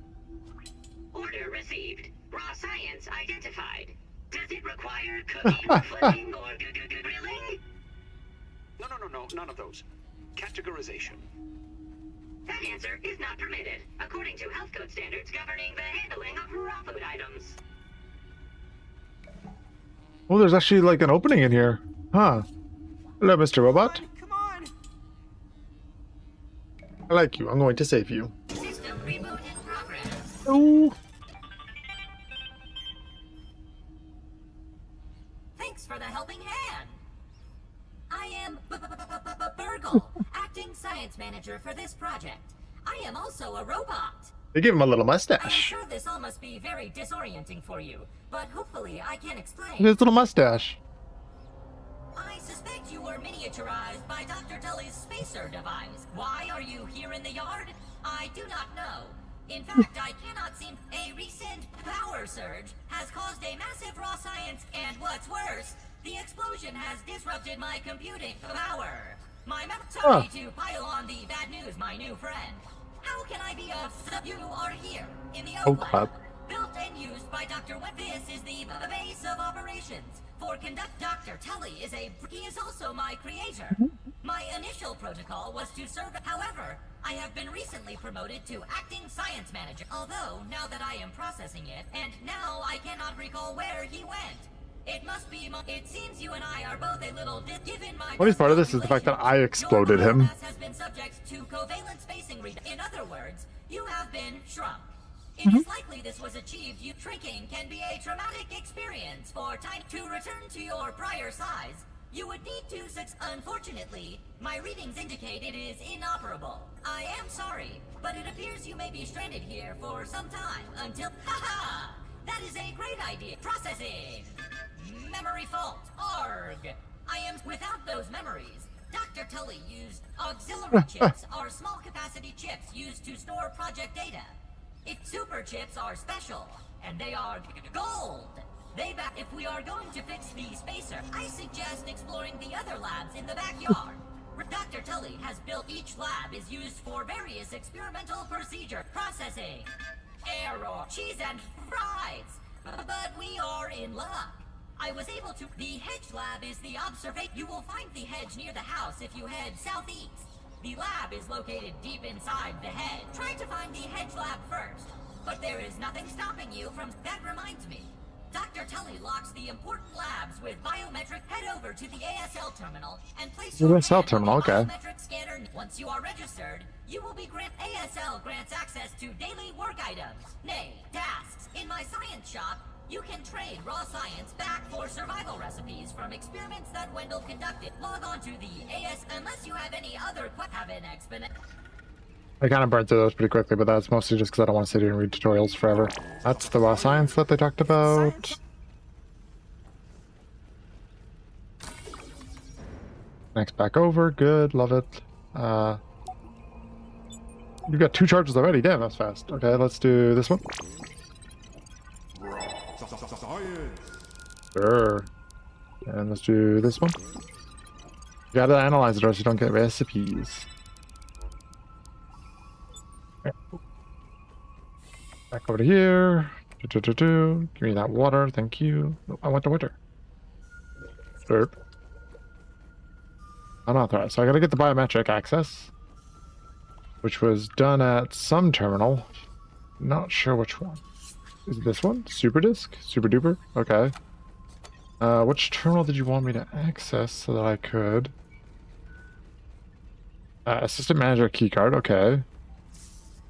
Order received. Raw science identified. Does it require cooking, flipping, or grilling? No, none of those. Categorization. That answer is not permitted, according to health code standards governing the handling of raw food items. Oh, there's actually like an opening in here. Huh. Hello, Mr. Robot. Come on! I like you. I'm going to save you. System reboot in progress. Oh. Thanks for the helping hand. I am Burgle, acting science manager for this project. I am also a robot. They gave him a little I am mustache. sure this all must be very disorienting for you, but hopefully I can explain. His little mustache. I suspect you were miniaturized by Dr. Tully's spacer device. Why are you here in the yard? I do not know. In fact, I cannot seem. A recent power surge has caused a massive raw science, and what's worse, the explosion has disrupted my computing power. Sorry to pile on the bad news, my new friend. How can I be of you are here in the Oh, Oak crap. Lab, built and used by Dr. Webb. This is the base of operations. For conduct, Dr. Tully he is also my creator. My initial protocol was to serve. However, I have been recently promoted to acting science manager. Although, now that I am processing it, and now I cannot recall where he went. It must be. It seems you and I are both a little given my. Funniest part of this is the fact that I exploded him. Your biomass has been subject to covalent spacing. In other words, you have been shrunk. It is likely this was achieved. Shrinking can be a traumatic experience for time to return to your prior size. You would need to. Unfortunately, my readings indicate it is inoperable. I am sorry, but it appears you may be stranded here for some time until. Haha! That is a great idea. Processing. Memory fault. Arg. I am without those memories. Dr. Tully used auxiliary chips are small capacity chips used to store project data. If super chips are special, and they are gold. If we are going to fix the spacer, I suggest exploring the other labs in the backyard. Dr. Tully has built each lab is used for various experimental procedure processing. Error, cheese and fries. But we are in luck. I was able to. The hedge lab is the observation. You will find the hedge near the house if you head southeast. The lab is located deep inside the hedge. Try to find the hedge lab first. But there is nothing stopping you from. That reminds me. Dr. Tully locks the important labs with biometric. Head over to the ASL terminal and place your ASL hand terminal, on the okay. biometric scanner. Once you are registered, you will be ASL grants access to daily work items, nay, tasks. In my science shop, you can trade raw science back for survival recipes from experiments that Wendell conducted. Log on to the AS unless you have any other have an exponent. I kind of burned through those pretty quickly, but that's mostly just because I don't want to sit here and read tutorials forever. That's the raw science that they talked about. Science? Next back over, good, love it. You've got 2 charges already, damn, that's fast. Okay, let's do this one. Sure. And let's do this one. You gotta analyze it or else you don't get recipes. Okay. Back over to here. Give me that water, thank you. No, I want the water. Sure. Unauthorized. So I gotta get the biometric access, which was done at some terminal. Not sure which one. Is it this one? Super disk? Super duper? Okay. Which terminal did you want me to access so that I could? Assistant manager keycard, okay.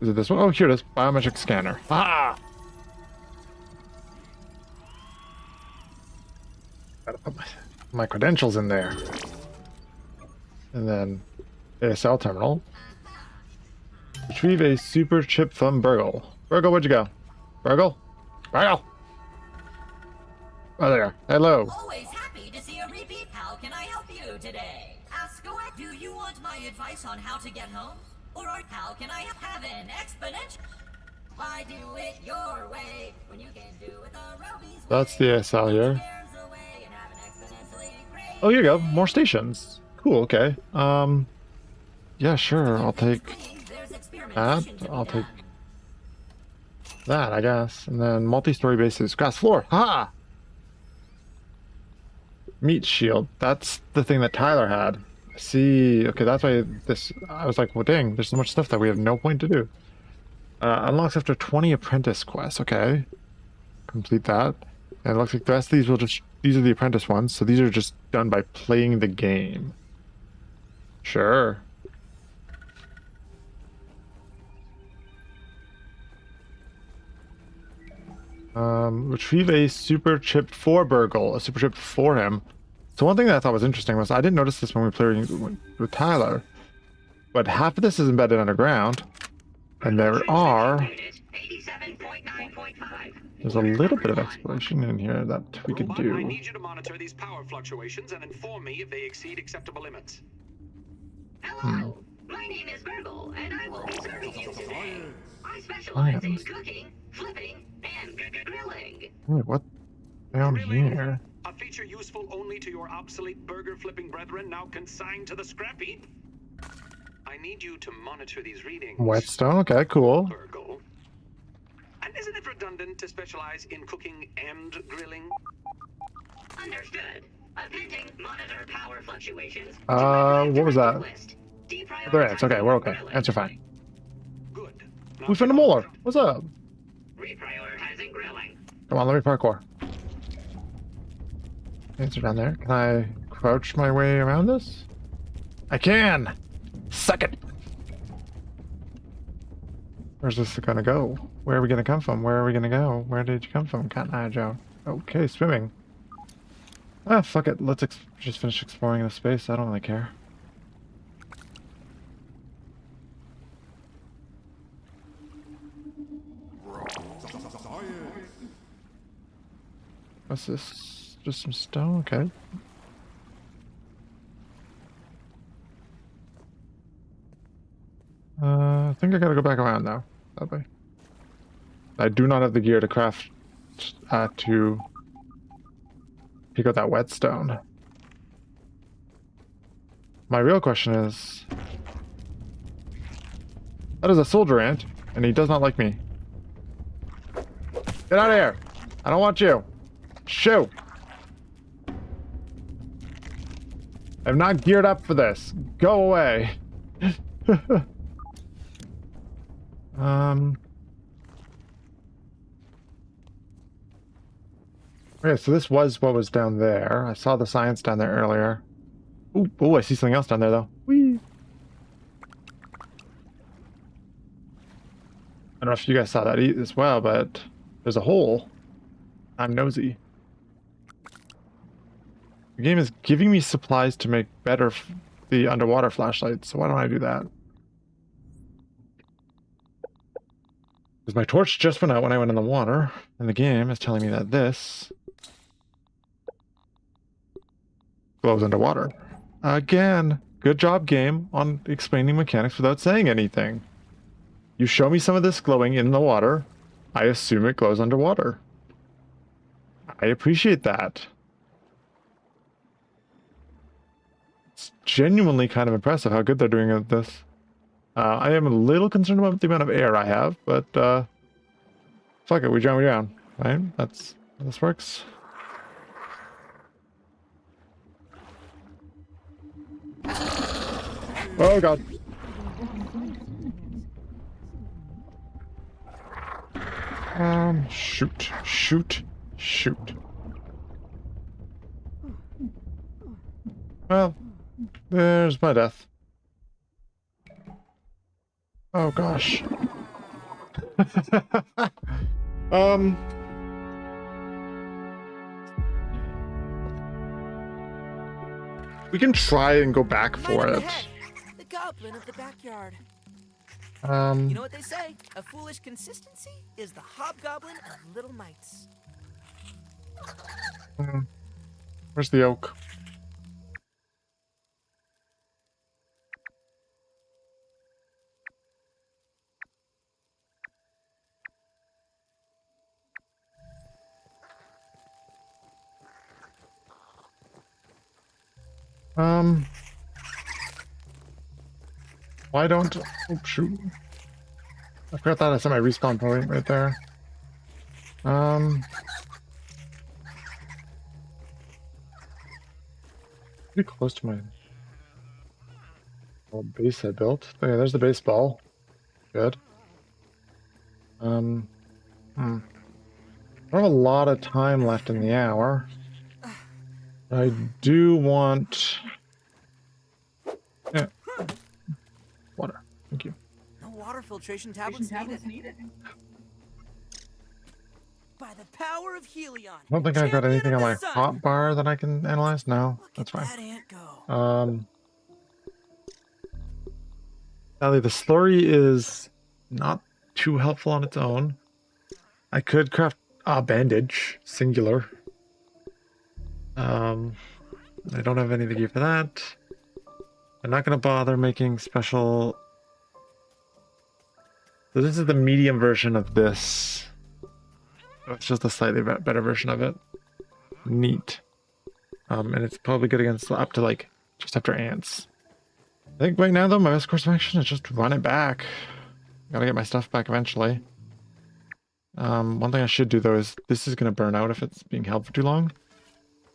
Is it this one? Oh, here it is. Biometric scanner. Ah! Gotta put my credentials in there. And then ASL terminal. Retrieve a super chip from Burgle. Burgle, where'd you go? Burgle? Burgle! Oh, there. Hello. Always happy to see a repeat. How can I help you today? Ask away. Do you want my advice on how to get home? Or how can I have an exponential? Why do it your way when you can do it the Roby's That's the ASL here. Scares away and have an exponentially great Oh, here you go. More stations. Cool, okay. Yeah, sure. I'll take There's that. experimentation to be I'll take done. that, I guess. And then multi-story bases. Grass floor. Ha! Meat shield. That's the thing that Tyler had. See, okay, that's why this. I was like, well, dang, there's so much stuff that we have no point to do. Unlocks after 20 apprentice quests. Okay, complete that. And it looks like the rest of these will just. These are the apprentice ones, so these are just done by playing the game. Sure. Retrieve a super chip for Burgle, a super chip for him. So one thing that I thought was interesting was I didn't notice this when we played with Tyler, but half of this is embedded underground, and there's a little bit of exploration in here that we could But I do. need you to monitor these power fluctuations and inform me if they exceed acceptable limits. Hello, my name is Gurgle, and I will be serving you today. I specialize in cooking, flipping, and grilling. Wait, what? Down Grilling, here. a feature useful only to your obsolete burger-flipping brethren now consigned to the scrap heap. I need you to monitor these readings. Whetstone. Okay, cool. Burgle. And isn't it redundant to specialize in cooking and grilling? Understood. Attempting monitor power fluctuations. What was that? Deprioritize There it is. Okay, we're okay. grilling. Answer fine. Good. Now We found a molar. What's up? Reprioritizing grilling. Come on, let me parkour. Answer down there. Can I crouch my way around this? I can! Suck it! Where's this gonna go? Where are we gonna come from? Where are we gonna go? Where did you come from, Cotton Eye Joe? Okay, swimming. Ah, fuck it. Let's just finish exploring the space. I don't really care. What's this? Just some stone? Okay. I think I gotta go back around now. That way. I do not have the gear to craft to pick up that whetstone. My real question is, that is a soldier ant, and he does not like me. Get out of here! I don't want you! Shoo! I'm not geared up for this. Go away. Okay, so this was what was down there. I saw the science down there earlier. Ooh, I see something else down there though. Whee! I don't know if you guys saw that as well, but there's a hole. I'm nosy. The game is giving me supplies to make better the underwater flashlights, so why don't I do that? Because my torch just went out when I went in the water, and the game is telling me that this glows underwater. Again, good job, game, on explaining mechanics without saying anything. You show me some of this glowing in the water, I assume it glows underwater. I appreciate that. It's genuinely kind of impressive how good they're doing at this. I am a little concerned about the amount of air I have, but fuck it, we drown, right? That's how this works. Oh god. Shoot. Well, there's my death. Oh gosh. We can try and go back for it. The goblin of the backyard. You know what they say? A foolish consistency is the hobgoblin of little mites. Where's the oak? Why don't... Oh, shoot. I forgot that I set my respawn point right there. Pretty close to my old base I built. Okay, there's the baseball. Good. I don't have a lot of time left in the hour. I do want... Yeah. Water. Thank you. No water filtration tablets needed. By the power of Helion. I don't think I've got anything on my hot bar that I can analyze. No, Look that's at fine. that ant go. Sadly, the slurry is not too helpful on its own. I could craft a bandage, singular. I don't have anything here for that. I'm not going to bother making special... So this is the medium version of this. It's just a slightly better version of it. Neat. And it's probably good against up to like just after ants. I think right now though, my best course of action is just run it back. Gotta get my stuff back eventually. One thing I should do though is this is gonna burn out if it's being held for too long.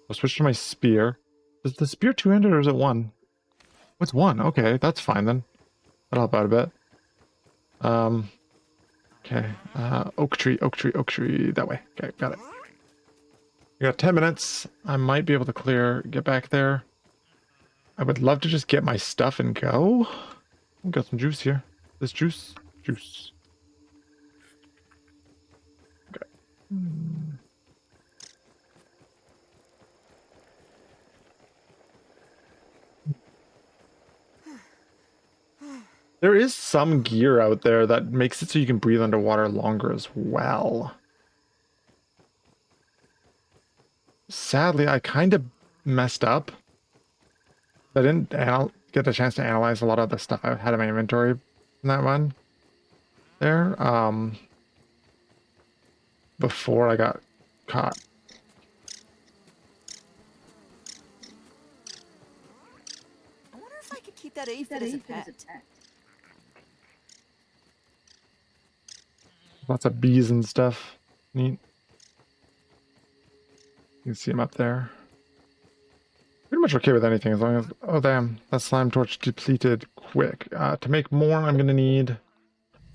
I'll switch to my spear. Is the spear two-handed or is it one? It's one. Okay, that's fine then. That'll help out a bit. Okay. Oak tree. That way. Okay, got it. We got 10 minutes. I might be able to get back there. I would love to just get my stuff and go. I've got some juice here. This juice. Okay. There is some gear out there that makes it so you can breathe underwater longer as well. Sadly, I kind of messed up. I didn't get the chance to analyze a lot of the stuff I had in my inventory in that run there, before I got caught. I wonder if I could keep that aphid as a pet. Lots of bees and stuff. Neat. You can see them up there. Pretty much okay with anything as long as... Oh, damn. That slime torch depleted quick. To make more, I'm going to need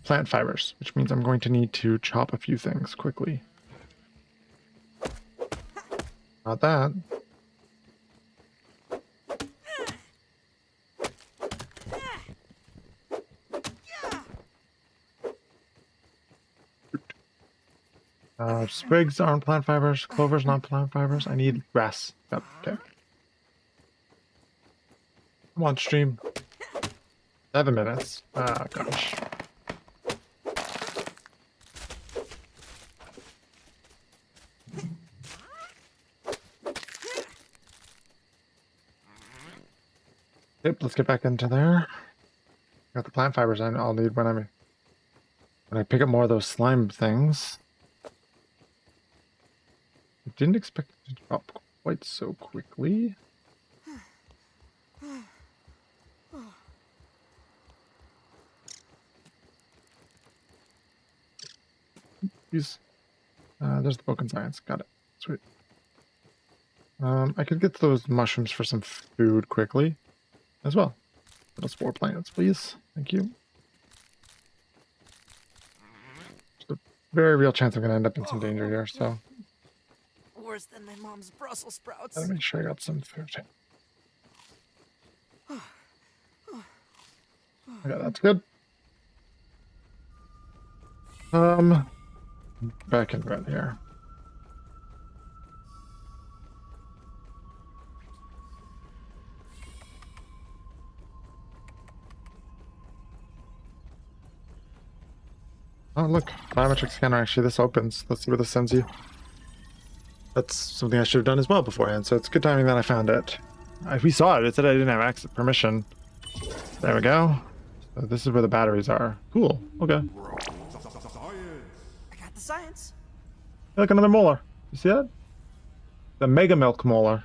plant fibers, which means I'm going to need to chop a few things quickly. Not that. Sprigs aren't plant fibers. Clover's not plant fibers. I need grass. Yep, okay. Come on, stream. 7 minutes. Ah, gosh. Yep, let's get back into there. Got the plant fibers I'll need when I pick up more of those slime things. I didn't expect it to drop quite so quickly. There's the book in science. Got it. Sweet. I could get those mushrooms for some food quickly as well. Little spore plants, please. Thank you. There's a very real chance I'm going to end up in some danger here, so... Worse than my mom's Brussels sprouts. Gotta make sure I got some food. Okay, that's good. Back in red here. Oh, look, biometric scanner. Actually, this opens. Let's see where this sends you. That's something I should have done as well beforehand, so it's good timing that I found it. We saw it. It said I didn't have access permission. There we go. So this is where the batteries are. Cool. Okay. I got the science. Hey, look, another molar. You see that? The Mega Milk molar.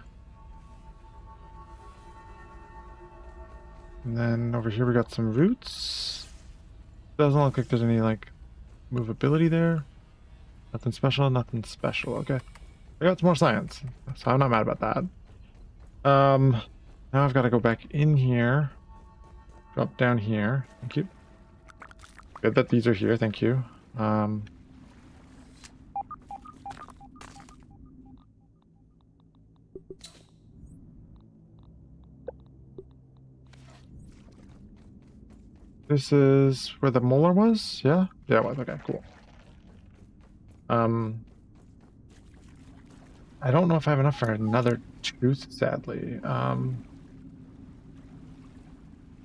And then over here we got some roots. Doesn't look like there's any, like, movability there. Nothing special, nothing special. Okay. I got some more science, so I'm not mad about that. Now I've got to go back in here. Drop down here. Thank you. Good that these are here, thank you. This is where the molar was? Yeah? Yeah, it was. Okay, cool. I don't know if I have enough for another tooth, sadly. But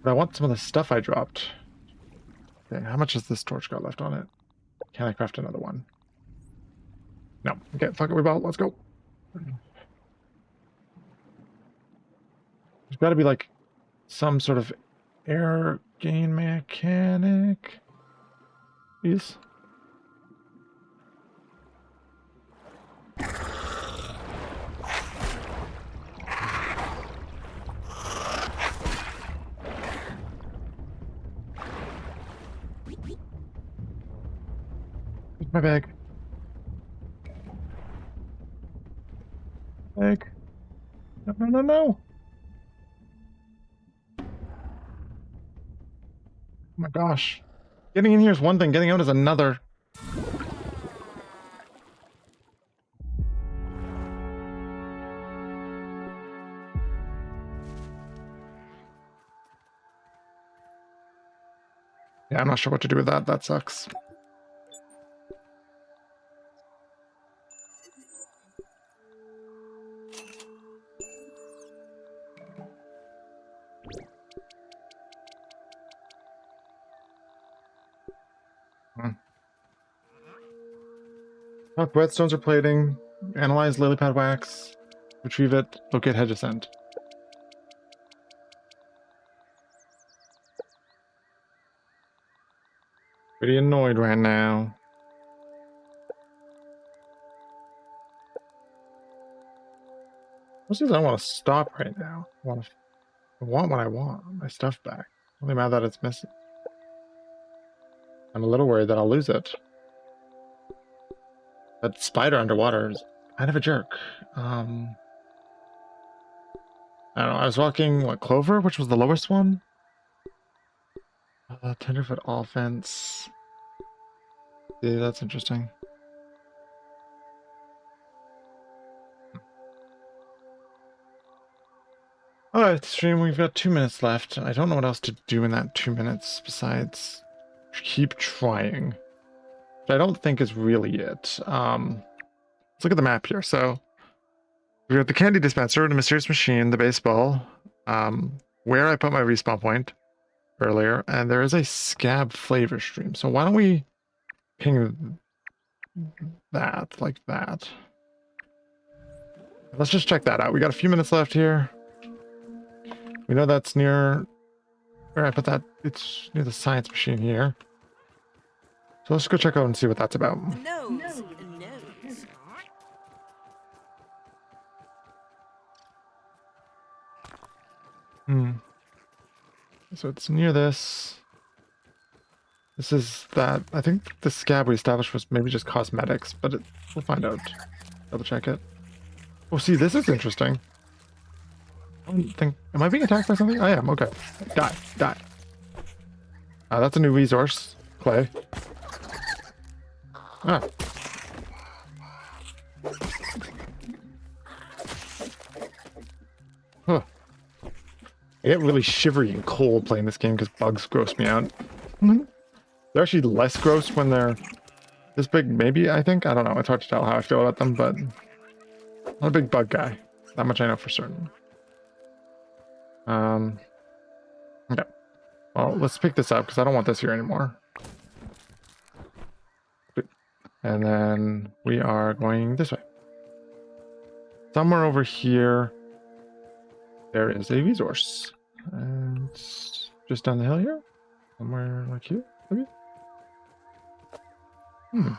I want some of the stuff I dropped. Okay, how much has this torch got left on it? Can I craft another one? No. Okay, fuck it, we ball. Let's go. There's got to be like some sort of air gain mechanic. Please. My bag. Bag. No, no, no, no. Oh my gosh. Getting in here is one thing, getting out is another. Yeah, I'm not sure what to do with that. That sucks. Whetstones are plating. Analyze lily pad wax. Retrieve it. Locate hedge ascent. Pretty annoyed right now. Mostly I don't want to stop right now. I want what I want. My stuff back. I'm only mad that it's missing. I'm a little worried that I'll lose it. That spider underwater is kind of a jerk. I don't know. I was walking, what, Clover, which was the lowest one? Tenderfoot offense. Yeah, that's interesting. Alright, stream, we've got 2 minutes left. I don't know what else to do in that 2 minutes besides keep trying. Which I don't think is really it. Let's look at the map here. So we've got the candy dispenser, the mysterious machine, the baseball, where I put my respawn point earlier, and there is a scab flavor stream. So why don't we ping that like that? Let's just check that out. We got a few minutes left here. We know that's near where I put that. It's near the science machine here. So let's go check out and see what that's about. Nose. So it's near this. This is that. I think the scab we established was maybe just cosmetics, but we'll find out. Double check it. Oh, see, this is interesting. I don't think. Am I being attacked by something? I am. Okay. Die. Die. That's a new resource. Clay. Ah. Huh. I get really shivery and cold playing this game because bugs gross me out. They're actually less gross when they're this big, maybe, I think. I don't know. It's hard to tell how I feel about them, but I'm not a big bug guy. That much I know for certain. Okay. Well, let's pick this up because I don't want this here anymore. And then we are going this way. Somewhere over here, there is a resource. And it's just down the hill here? Somewhere like here, maybe? I'm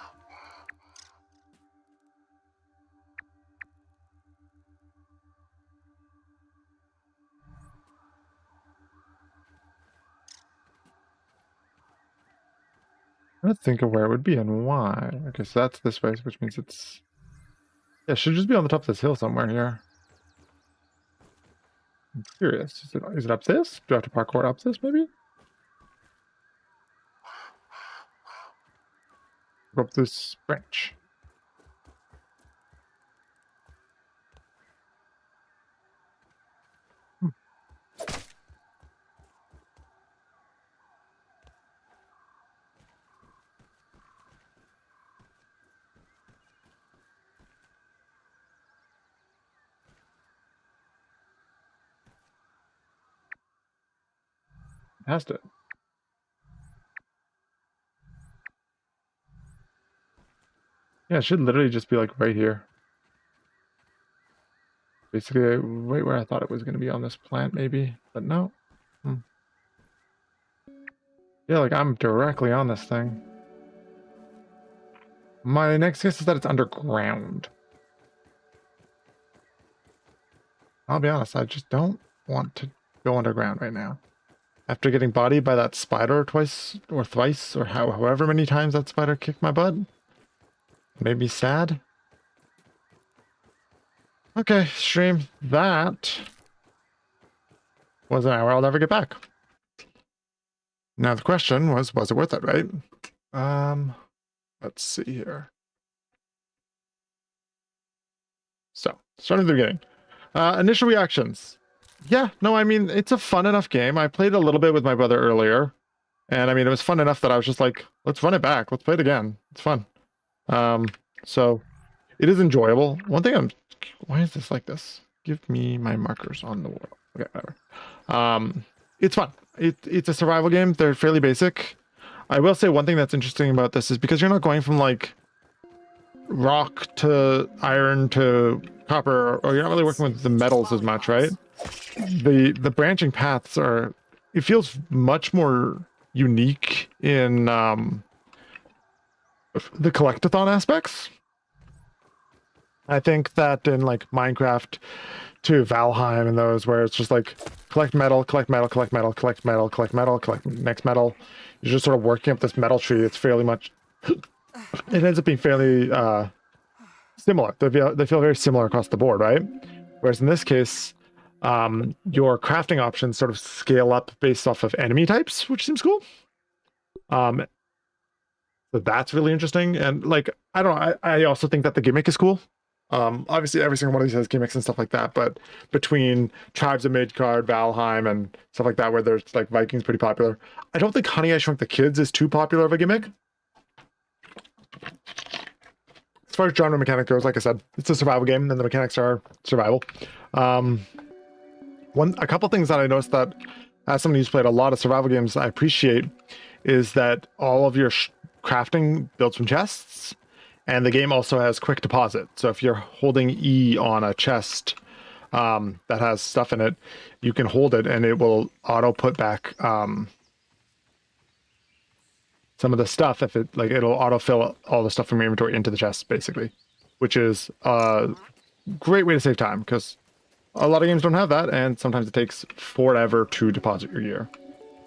trying to think of where it would be and why. Okay, so that's this way, which means it's... Yeah, it should just be on the top of this hill somewhere here. I'm curious. Is it up this? Do I have to parkour up this, maybe? Go up this branch. Past it. Yeah, it should literally just be like right here. Basically, right where I thought it was going to be on this plant, maybe, but no. Yeah, like I'm directly on this thing. My next guess is that it's underground. I'll be honest, I just don't want to go underground right now. After getting bodied by that spider twice or thrice or however many times that spider kicked my butt. Made me sad. Okay, stream. That was an hour I'll never get back. Now the question was it worth it, right? Let's see here. So, starting at the beginning. Initial reactions. Yeah, no, I mean, it's a fun enough game. I played a little bit with my brother earlier. And I mean, it was fun enough that I was just like, let's run it back. Let's play it again. It's fun. So it is enjoyable. One thing why is this like this? Give me my markers on the world. Okay, whatever. It's fun. It's a survival game. They're fairly basic. I will say one thing that's interesting about this is because you're not going from like rock to iron to copper, or you're not really working with the metals as much, right? The branching paths it feels much more unique in the collectathon aspects. I think that in like Minecraft to Valheim and those where it's just like collect metal, collect metal, collect metal, collect metal, collect metal, collect next metal. You're just sort of working up this metal tree. It's fairly much it ends up being fairly similar. They feel very similar across the board, right? Whereas in this case, your crafting options sort of scale up based off of enemy types, which seems cool. So that's really interesting. And like, I don't know, I also think that the gimmick is cool. Obviously every single one of these has gimmicks and stuff like that, but between Tribes of Midgard, Valheim, and stuff like that, where there's like Vikings pretty popular, I don't think Honey, I Shrunk the Kids is too popular of a gimmick. As far as genre mechanic goes, like I said, it's a survival game, and the mechanics are survival. A couple things that I noticed that as somebody who's played a lot of survival games, I appreciate is that all of your crafting builds from chests, and the game also has quick deposit. So if you're holding E on a chest that has stuff in it, you can hold it and it will auto put back some of the stuff. If it like, it'll autofill all the stuff from your inventory into the chest, basically, which is a great way to save time, because a lot of games don't have that, and sometimes it takes forever to deposit your gear,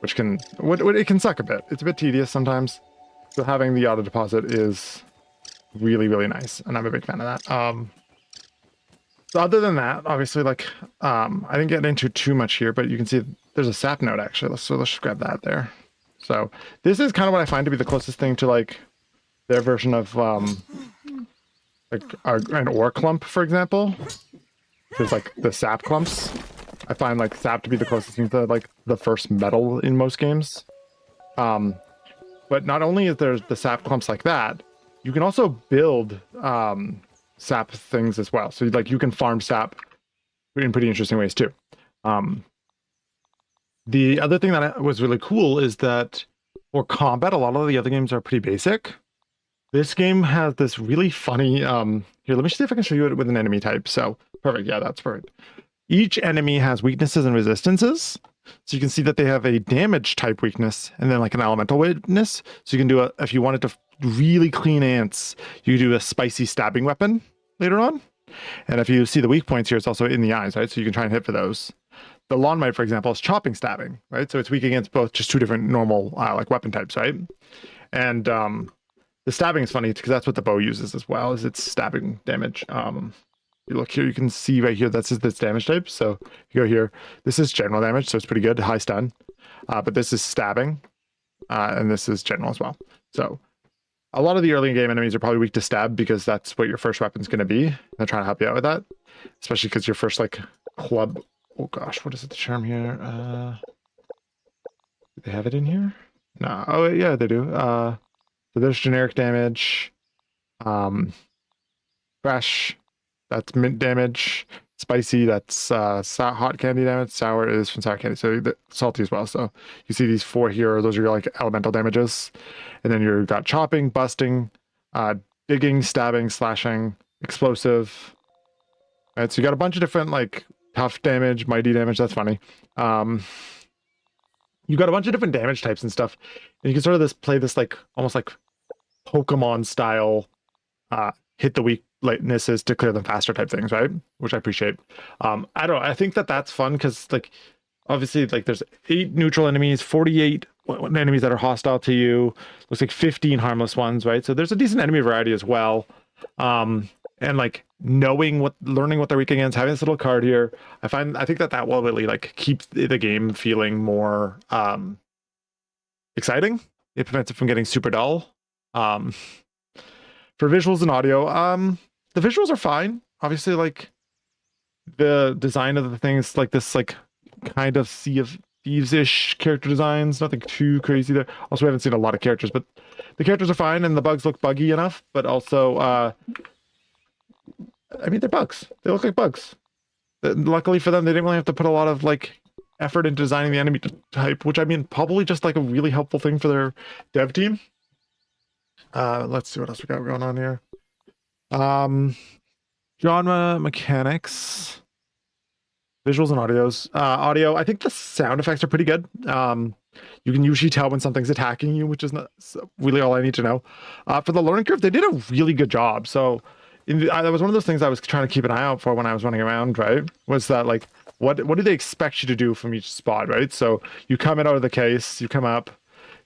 which can it can suck a bit. It's a bit tedious sometimes. So having the auto deposit is really, really nice, and I'm a big fan of that. So other than that, obviously, like I didn't get into too much here, but you can see there's a sap node actually. Let's just grab that there. So this is kind of what I find to be the closest thing to like their version of like an ore clump, for example. There's like the sap clumps. I find like sap to be the closest thing to like the first metal in most games. But not only is there the sap clumps like that, you can also build sap things as well. So like you can farm sap in pretty interesting ways too. The other thing that was really cool is that for combat, a lot of the other games are pretty basic. This game has this really funny, here, let me see if I can show you it with an enemy type. So perfect. Yeah, that's perfect. Each enemy has weaknesses and resistances. So you can see that they have a damage type weakness and then like an elemental weakness. So you can do if you wanted to really clean ants, you do a spicy stabbing weapon later on. And if you see the weak points here, it's also in the eyes, right? So you can try and hit for those. The lawn mite, for example, is chopping stabbing, right? So it's weak against both, just two different normal like weapon types, right? And the stabbing is funny because that's what the bow uses as well, is its stabbing damage. You look here, you can see right here, that's its damage type. So you go here, this is general damage, so it's pretty good, high stun. But this is stabbing, and this is general as well. So a lot of the early game enemies are probably weak to stab because that's what your first weapon's going to be. They're trying to help you out with that, especially because your first like club. Oh gosh, what is it? The charm here? Do they have it in here? No. Oh yeah, they do. So there's generic damage. Fresh, that's mint damage. Spicy, that's hot candy damage. Sour is from sour candy, so salty as well. So you see these four here, those are your like elemental damages. And then you've got chopping, busting, digging, stabbing, slashing, explosive. Right, so you got a bunch of different like tough damage, mighty damage, that's funny. You got a bunch of different damage types and stuff. And you can sort of play this like almost like Pokemon style hit the weaknesses to clear them faster type things, right? Which I appreciate. I don't know, I think that's fun because like obviously like there's 8 neutral enemies, 48 enemies that are hostile to you, looks like 15 harmless ones, right? So there's a decent enemy variety as well. And like learning what they're weak against, having this little card here, I think that will really like keep the game feeling more exciting. It prevents it from getting super dull. For visuals and audio, the visuals are fine. Obviously, like the design of the things, like this, like kind of Sea of Thieves-ish character designs, nothing too crazy there. Also, we haven't seen a lot of characters, but the characters are fine, and the bugs look buggy enough. But also, I mean, they're bugs. They look like bugs. Luckily for them, they didn't really have to put a lot of like effort into designing the enemy type, which I mean, probably just like a really helpful thing for their dev team. Let's see what else we got going on here. Genre mechanics, visuals and audios. Audio, I think the sound effects are pretty good. You can usually tell when something's attacking you, which is not really all I need to know. For the learning curve, they did a really good job. So that was one of those things I was trying to keep an eye out for when I was running around, right? Was that like, what do they expect you to do from each spot, right? So you come in out of the case, you come up,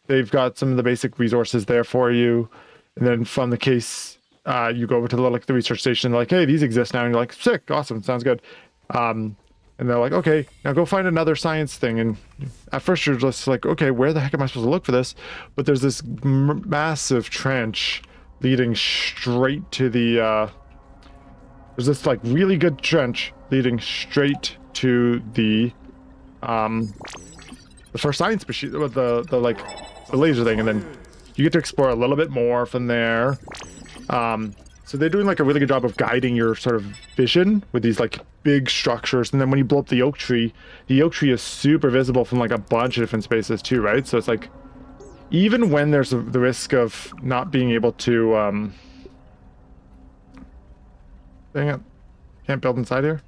they've got some of the basic resources there for you. And then from the case, you go over to the research station, like, hey, these exist now. And you're like, sick, awesome, sounds good. And they're like, okay, now go find another science thing. And at first you're just like, okay, where the heck am I supposed to look for this? But there's this massive trench leading straight to the, there's this like really good trench leading straight to the first science machine, the like the laser thing. And then you get to explore a little bit more from there. So they're doing like a really good job of guiding your sort of vision with these like big structures. And then when you blow up the oak tree is super visible from like a bunch of different spaces too, right? So it's like, even when there's the risk of not being able to, dang it, can't build inside here.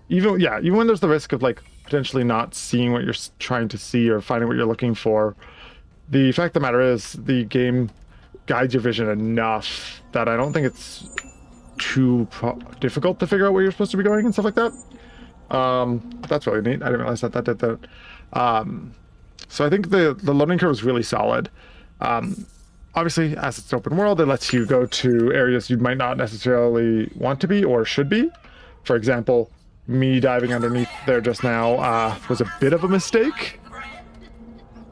Even when there's the risk of like potentially not seeing what you're trying to see or finding what you're looking for, the fact of the matter is the game guides your vision enough that I don't think it's too difficult to figure out where you're supposed to be going and stuff like that. That's really neat. I didn't realize that did that. So I think the learning curve is really solid. Obviously, as it's an open world, it lets you go to areas you might not necessarily want to be or should be. For example, me diving underneath there just now was a bit of a mistake.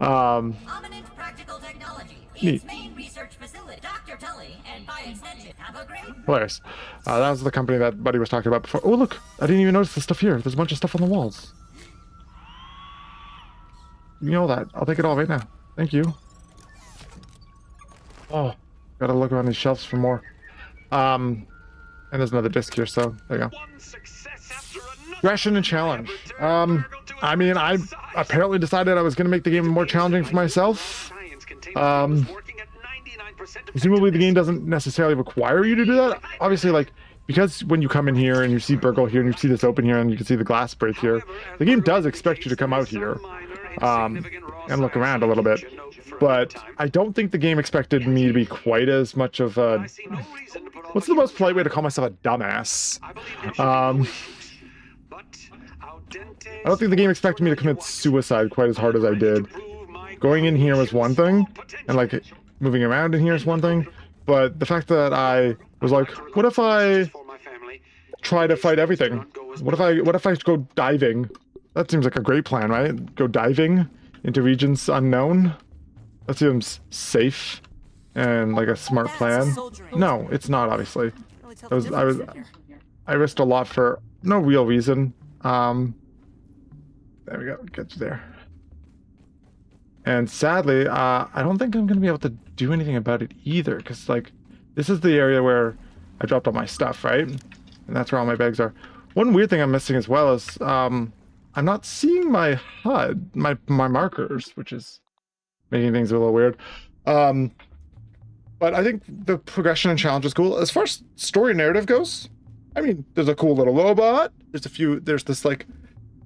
Ominent Practical Technology. Neat. Its main research facility. Dr. Tully, and by extension, have a great... Hilarious. That was the company that Buddy was talking about before. Oh, look! I didn't even notice the stuff here. There's a bunch of stuff on the walls. You know that. I'll take it all right now. Thank you. Oh, gotta look around these shelves for more. And there's another disc here, so there you go. Progression and challenge. I mean, I apparently decided I was gonna make the game more challenging for myself. Presumably the game doesn't necessarily require you to do that. Obviously, like, because when you come in here and you see Burgle here and you see this open here and you can see the glass break here, the game does expect you to come out here and look around a little bit. But I don't think the game expected me to be quite as much of a... What's the most polite way to call myself a dumbass? I don't think the game expected me to commit suicide quite as hard as I did. Going in here was one thing, and like moving around in here is one thing, but the fact that I was like, what if I try to fight everything? What if I go diving? That seems like a great plan, right? Go diving into regions unknown? That seems safe and like a smart plan. No, it's not, obviously. I risked a lot for no real reason. There we go, get you there. And sadly, I don't think I'm gonna be able to do anything about it either, because like, this is the area where I dropped all my stuff, right? And that's where all my bags are. One weird thing I'm missing as well is, I'm not seeing my HUD, my markers, which is making things a little weird. But I think the progression and challenge is cool. As far as story narrative goes, I mean, there's a cool little robot. There's this like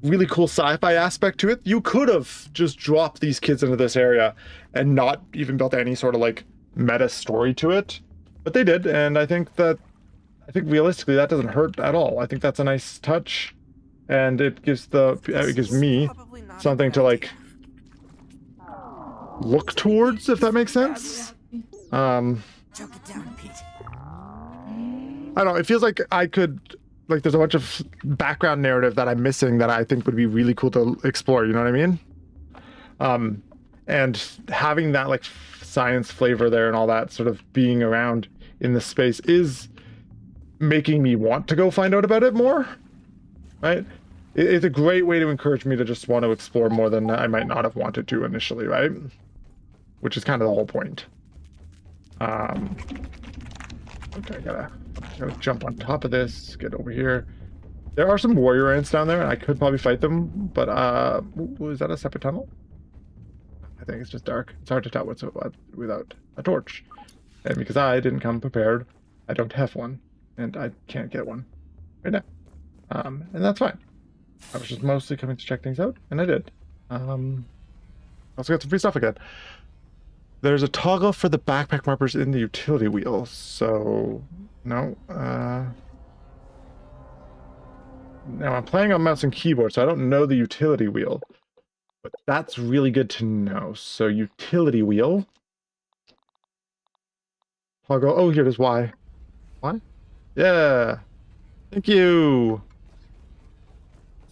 really cool sci-fi aspect to it. You could have just dropped these kids into this area and not even built any sort of like meta story to it, but they did, and I think realistically that doesn't hurt at all. I think that's a nice touch, and it gives me something to like look towards, if that makes sense. I don't know, it feels like I could, like, there's a bunch of background narrative that I'm missing that I think would be really cool to explore, you know what I mean? And having that like science flavor there and all that sort of being around in the space is making me want to go find out about it more, right? It's a great way to encourage me to just want to explore more than I might not have wanted to initially, right? Which is kind of the whole point. Okay, I gotta jump on top of this, get over here. There are some warrior ants down there, and I could probably fight them, but is that a separate tunnel? I think it's just dark. It's hard to tell what's what without a torch. And because I didn't come prepared, I don't have one, and I can't get one right now. And that's fine. I was just mostly coming to check things out, and I did. Also got some free stuff again. There's a toggle for the backpack markers in the utility wheel, so no. Now I'm playing on mouse and keyboard, so I don't know the utility wheel, but that's really good to know. So utility wheel. Toggle. Oh, here it is. Y. Y? Yeah. Thank you.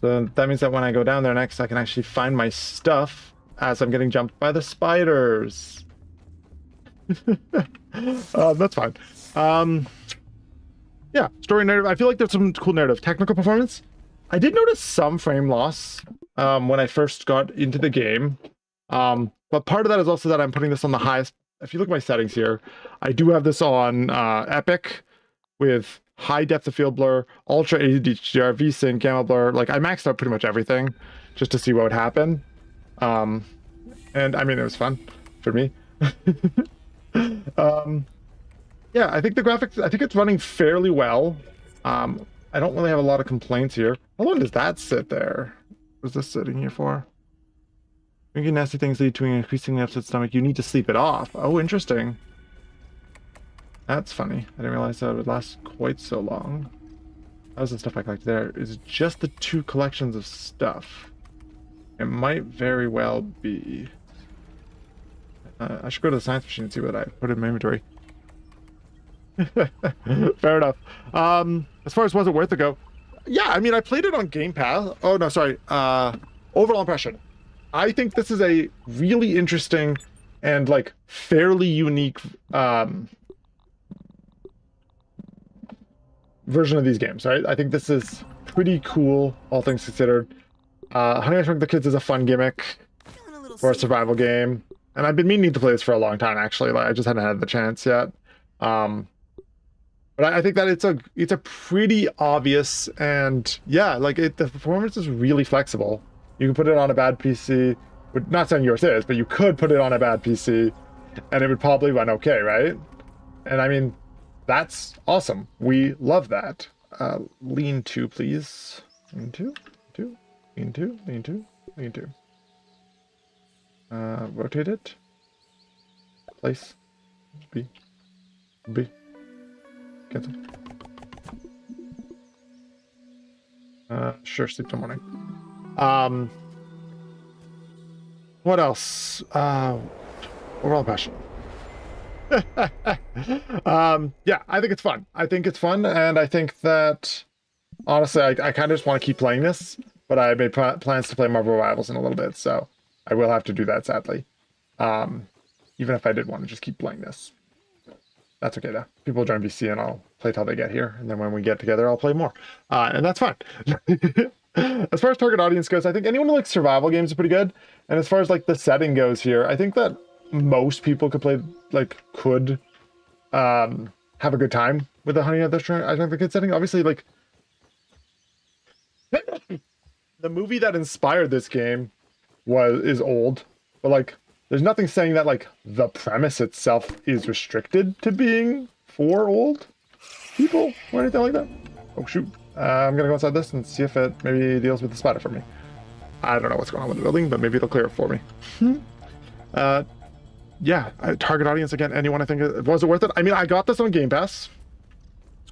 So that means that when I go down there next, I can actually find my stuff as I'm getting jumped by the spiders. That's fine. Yeah, story narrative. I feel like there's some cool narrative. Technical performance. I did notice some frame loss when I first got into the game. But part of that is also that I'm putting this on the highest. If you look at my settings here, I do have this on Epic with high depth of field blur, ultra HDR, VSync, gamma blur. Like I maxed out pretty much everything just to see what would happen. And I mean, it was fun for me. Yeah, I think the graphics, I think it's running fairly well. I don't really have a lot of complaints here. How long does that sit there? What's this sitting here for? Drinking nasty things lead to an increasingly upset stomach. You need to sleep it off. Oh, interesting. That's funny. I didn't realize that it would last quite so long. That was the stuff I collected there. Is just the 2 collections of stuff. It might very well be. I should go to the science machine and see what I put in my inventory. Fair enough. As far as was it worth it go, yeah, I mean, I played it on Game Pass. Oh no, sorry. Overall impression. I think this is a really interesting and like fairly unique version of these games, right? I think this is pretty cool, all things considered. Honey, I Shrunk the Kids is a fun gimmick for a survival game, and I've been meaning to play this for a long time. Actually, like I just hadn't had the chance yet. But I think that it's a pretty obvious, and yeah, like the performance is really flexible. You can put it on a bad PC, but not saying yours is, but you could put it on a bad PC, and it would probably run okay, right? And I mean, that's awesome. We love that. Lean 2, please. Lean 2, lean 2, lean 2, lean 2. Rotate it. Place. B. Cancel. Sure, sleep till morning. What else? Overall impression. Yeah, I think it's fun. And I think that honestly, I kind of just want to keep playing this, but I made plans to play Marvel Rivals in a little bit, so I will have to do that, sadly. Even if I did want to just keep playing this. That's okay, though. People join VC and I'll play till they get here, and then when we get together, I'll play more. And that's fine. As far as target audience goes, I think anyone who likes survival games is pretty good. And as far as like the setting goes here, I think that most people could play, like, could have a good time with the Honey, I Shrunk the Kids setting. Obviously, like, the movie that inspired this game is old, but like, there's nothing saying that like the premise itself is restricted to being for old people or anything like that. Oh shoot. I'm gonna go inside this and see if it maybe deals with the spider for me. I don't know what's going on with the building, but maybe it'll clear it for me. Yeah, target audience again. Anyone, I think, was it worth it? I mean, I got this on Game Pass,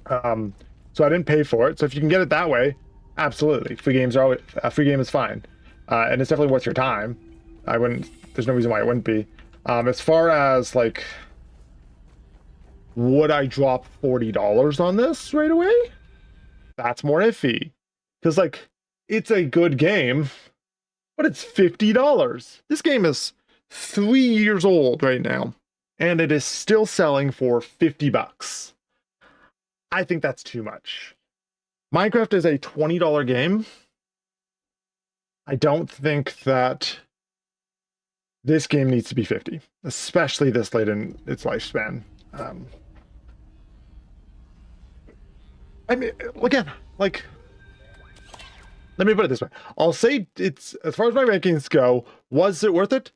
so I didn't pay for it. So if you can get it that way, absolutely. Free games are always, a free game is fine, and it's definitely worth your time. There's no reason why it wouldn't be. As far as like, would I drop $40 on this right away? That's more iffy, because like, it's a good game, but it's $50. This game is 3 years old right now, and it is still selling for $50. I think that's too much. Minecraft is a $20 game. I don't think that this game needs to be 50, especially this late in its lifespan. I mean, again, like, let me put it this way. I'll say it's, as far as my rankings go, was it worth it?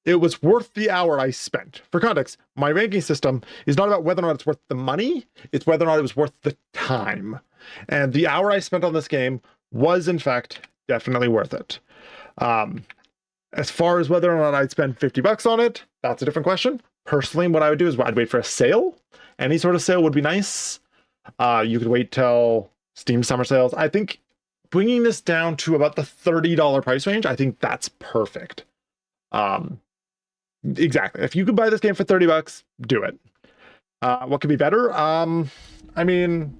It was worth the hour I spent. For context, my ranking system is not about whether or not it's worth the money, it's whether or not it was worth the time. And the hour I spent on this game was, in fact, definitely worth it. As far as whether or not I'd spend $50 on it, that's a different question. Personally, what I would do is I'd wait for a sale. Any sort of sale would be nice. You could wait till Steam summer sales. I think bringing this down to about the $30 price range, I think that's perfect. Exactly. If you could buy this game for $30, do it. What could be better? I mean,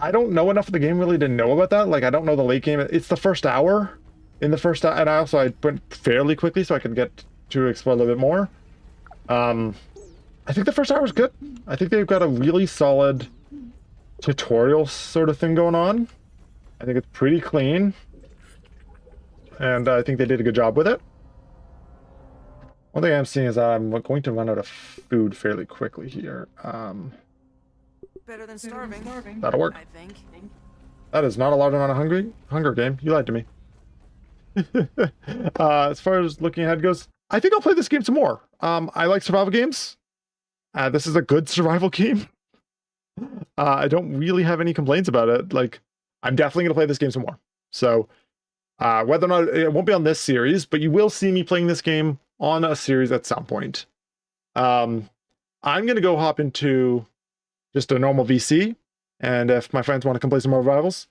I don't know enough of the game really to know about that. Like, I don't know the late game. It's the first hour. In the first hour, and I went fairly quickly so I could get to explore a little bit more. I think the first hour is good. I think they've got a really solid tutorial sort of thing going on. I think it's pretty clean. And I think they did a good job with it. One thing I'm seeing is that I'm going to run out of food fairly quickly here. Better than starving. That'll work. I think. That is not a large amount of hunger game. You lied to me. As far as looking ahead goes, I think I'll play this game some more. I like survival games. This is a good survival game. I don't really have any complaints about it. Like, I'm definitely gonna play this game some more. So, whether or not it won't be on this series, but you will see me playing this game on a series at some point. I'm gonna go hop into just a normal VC, and if my friends want to come play some more rivals,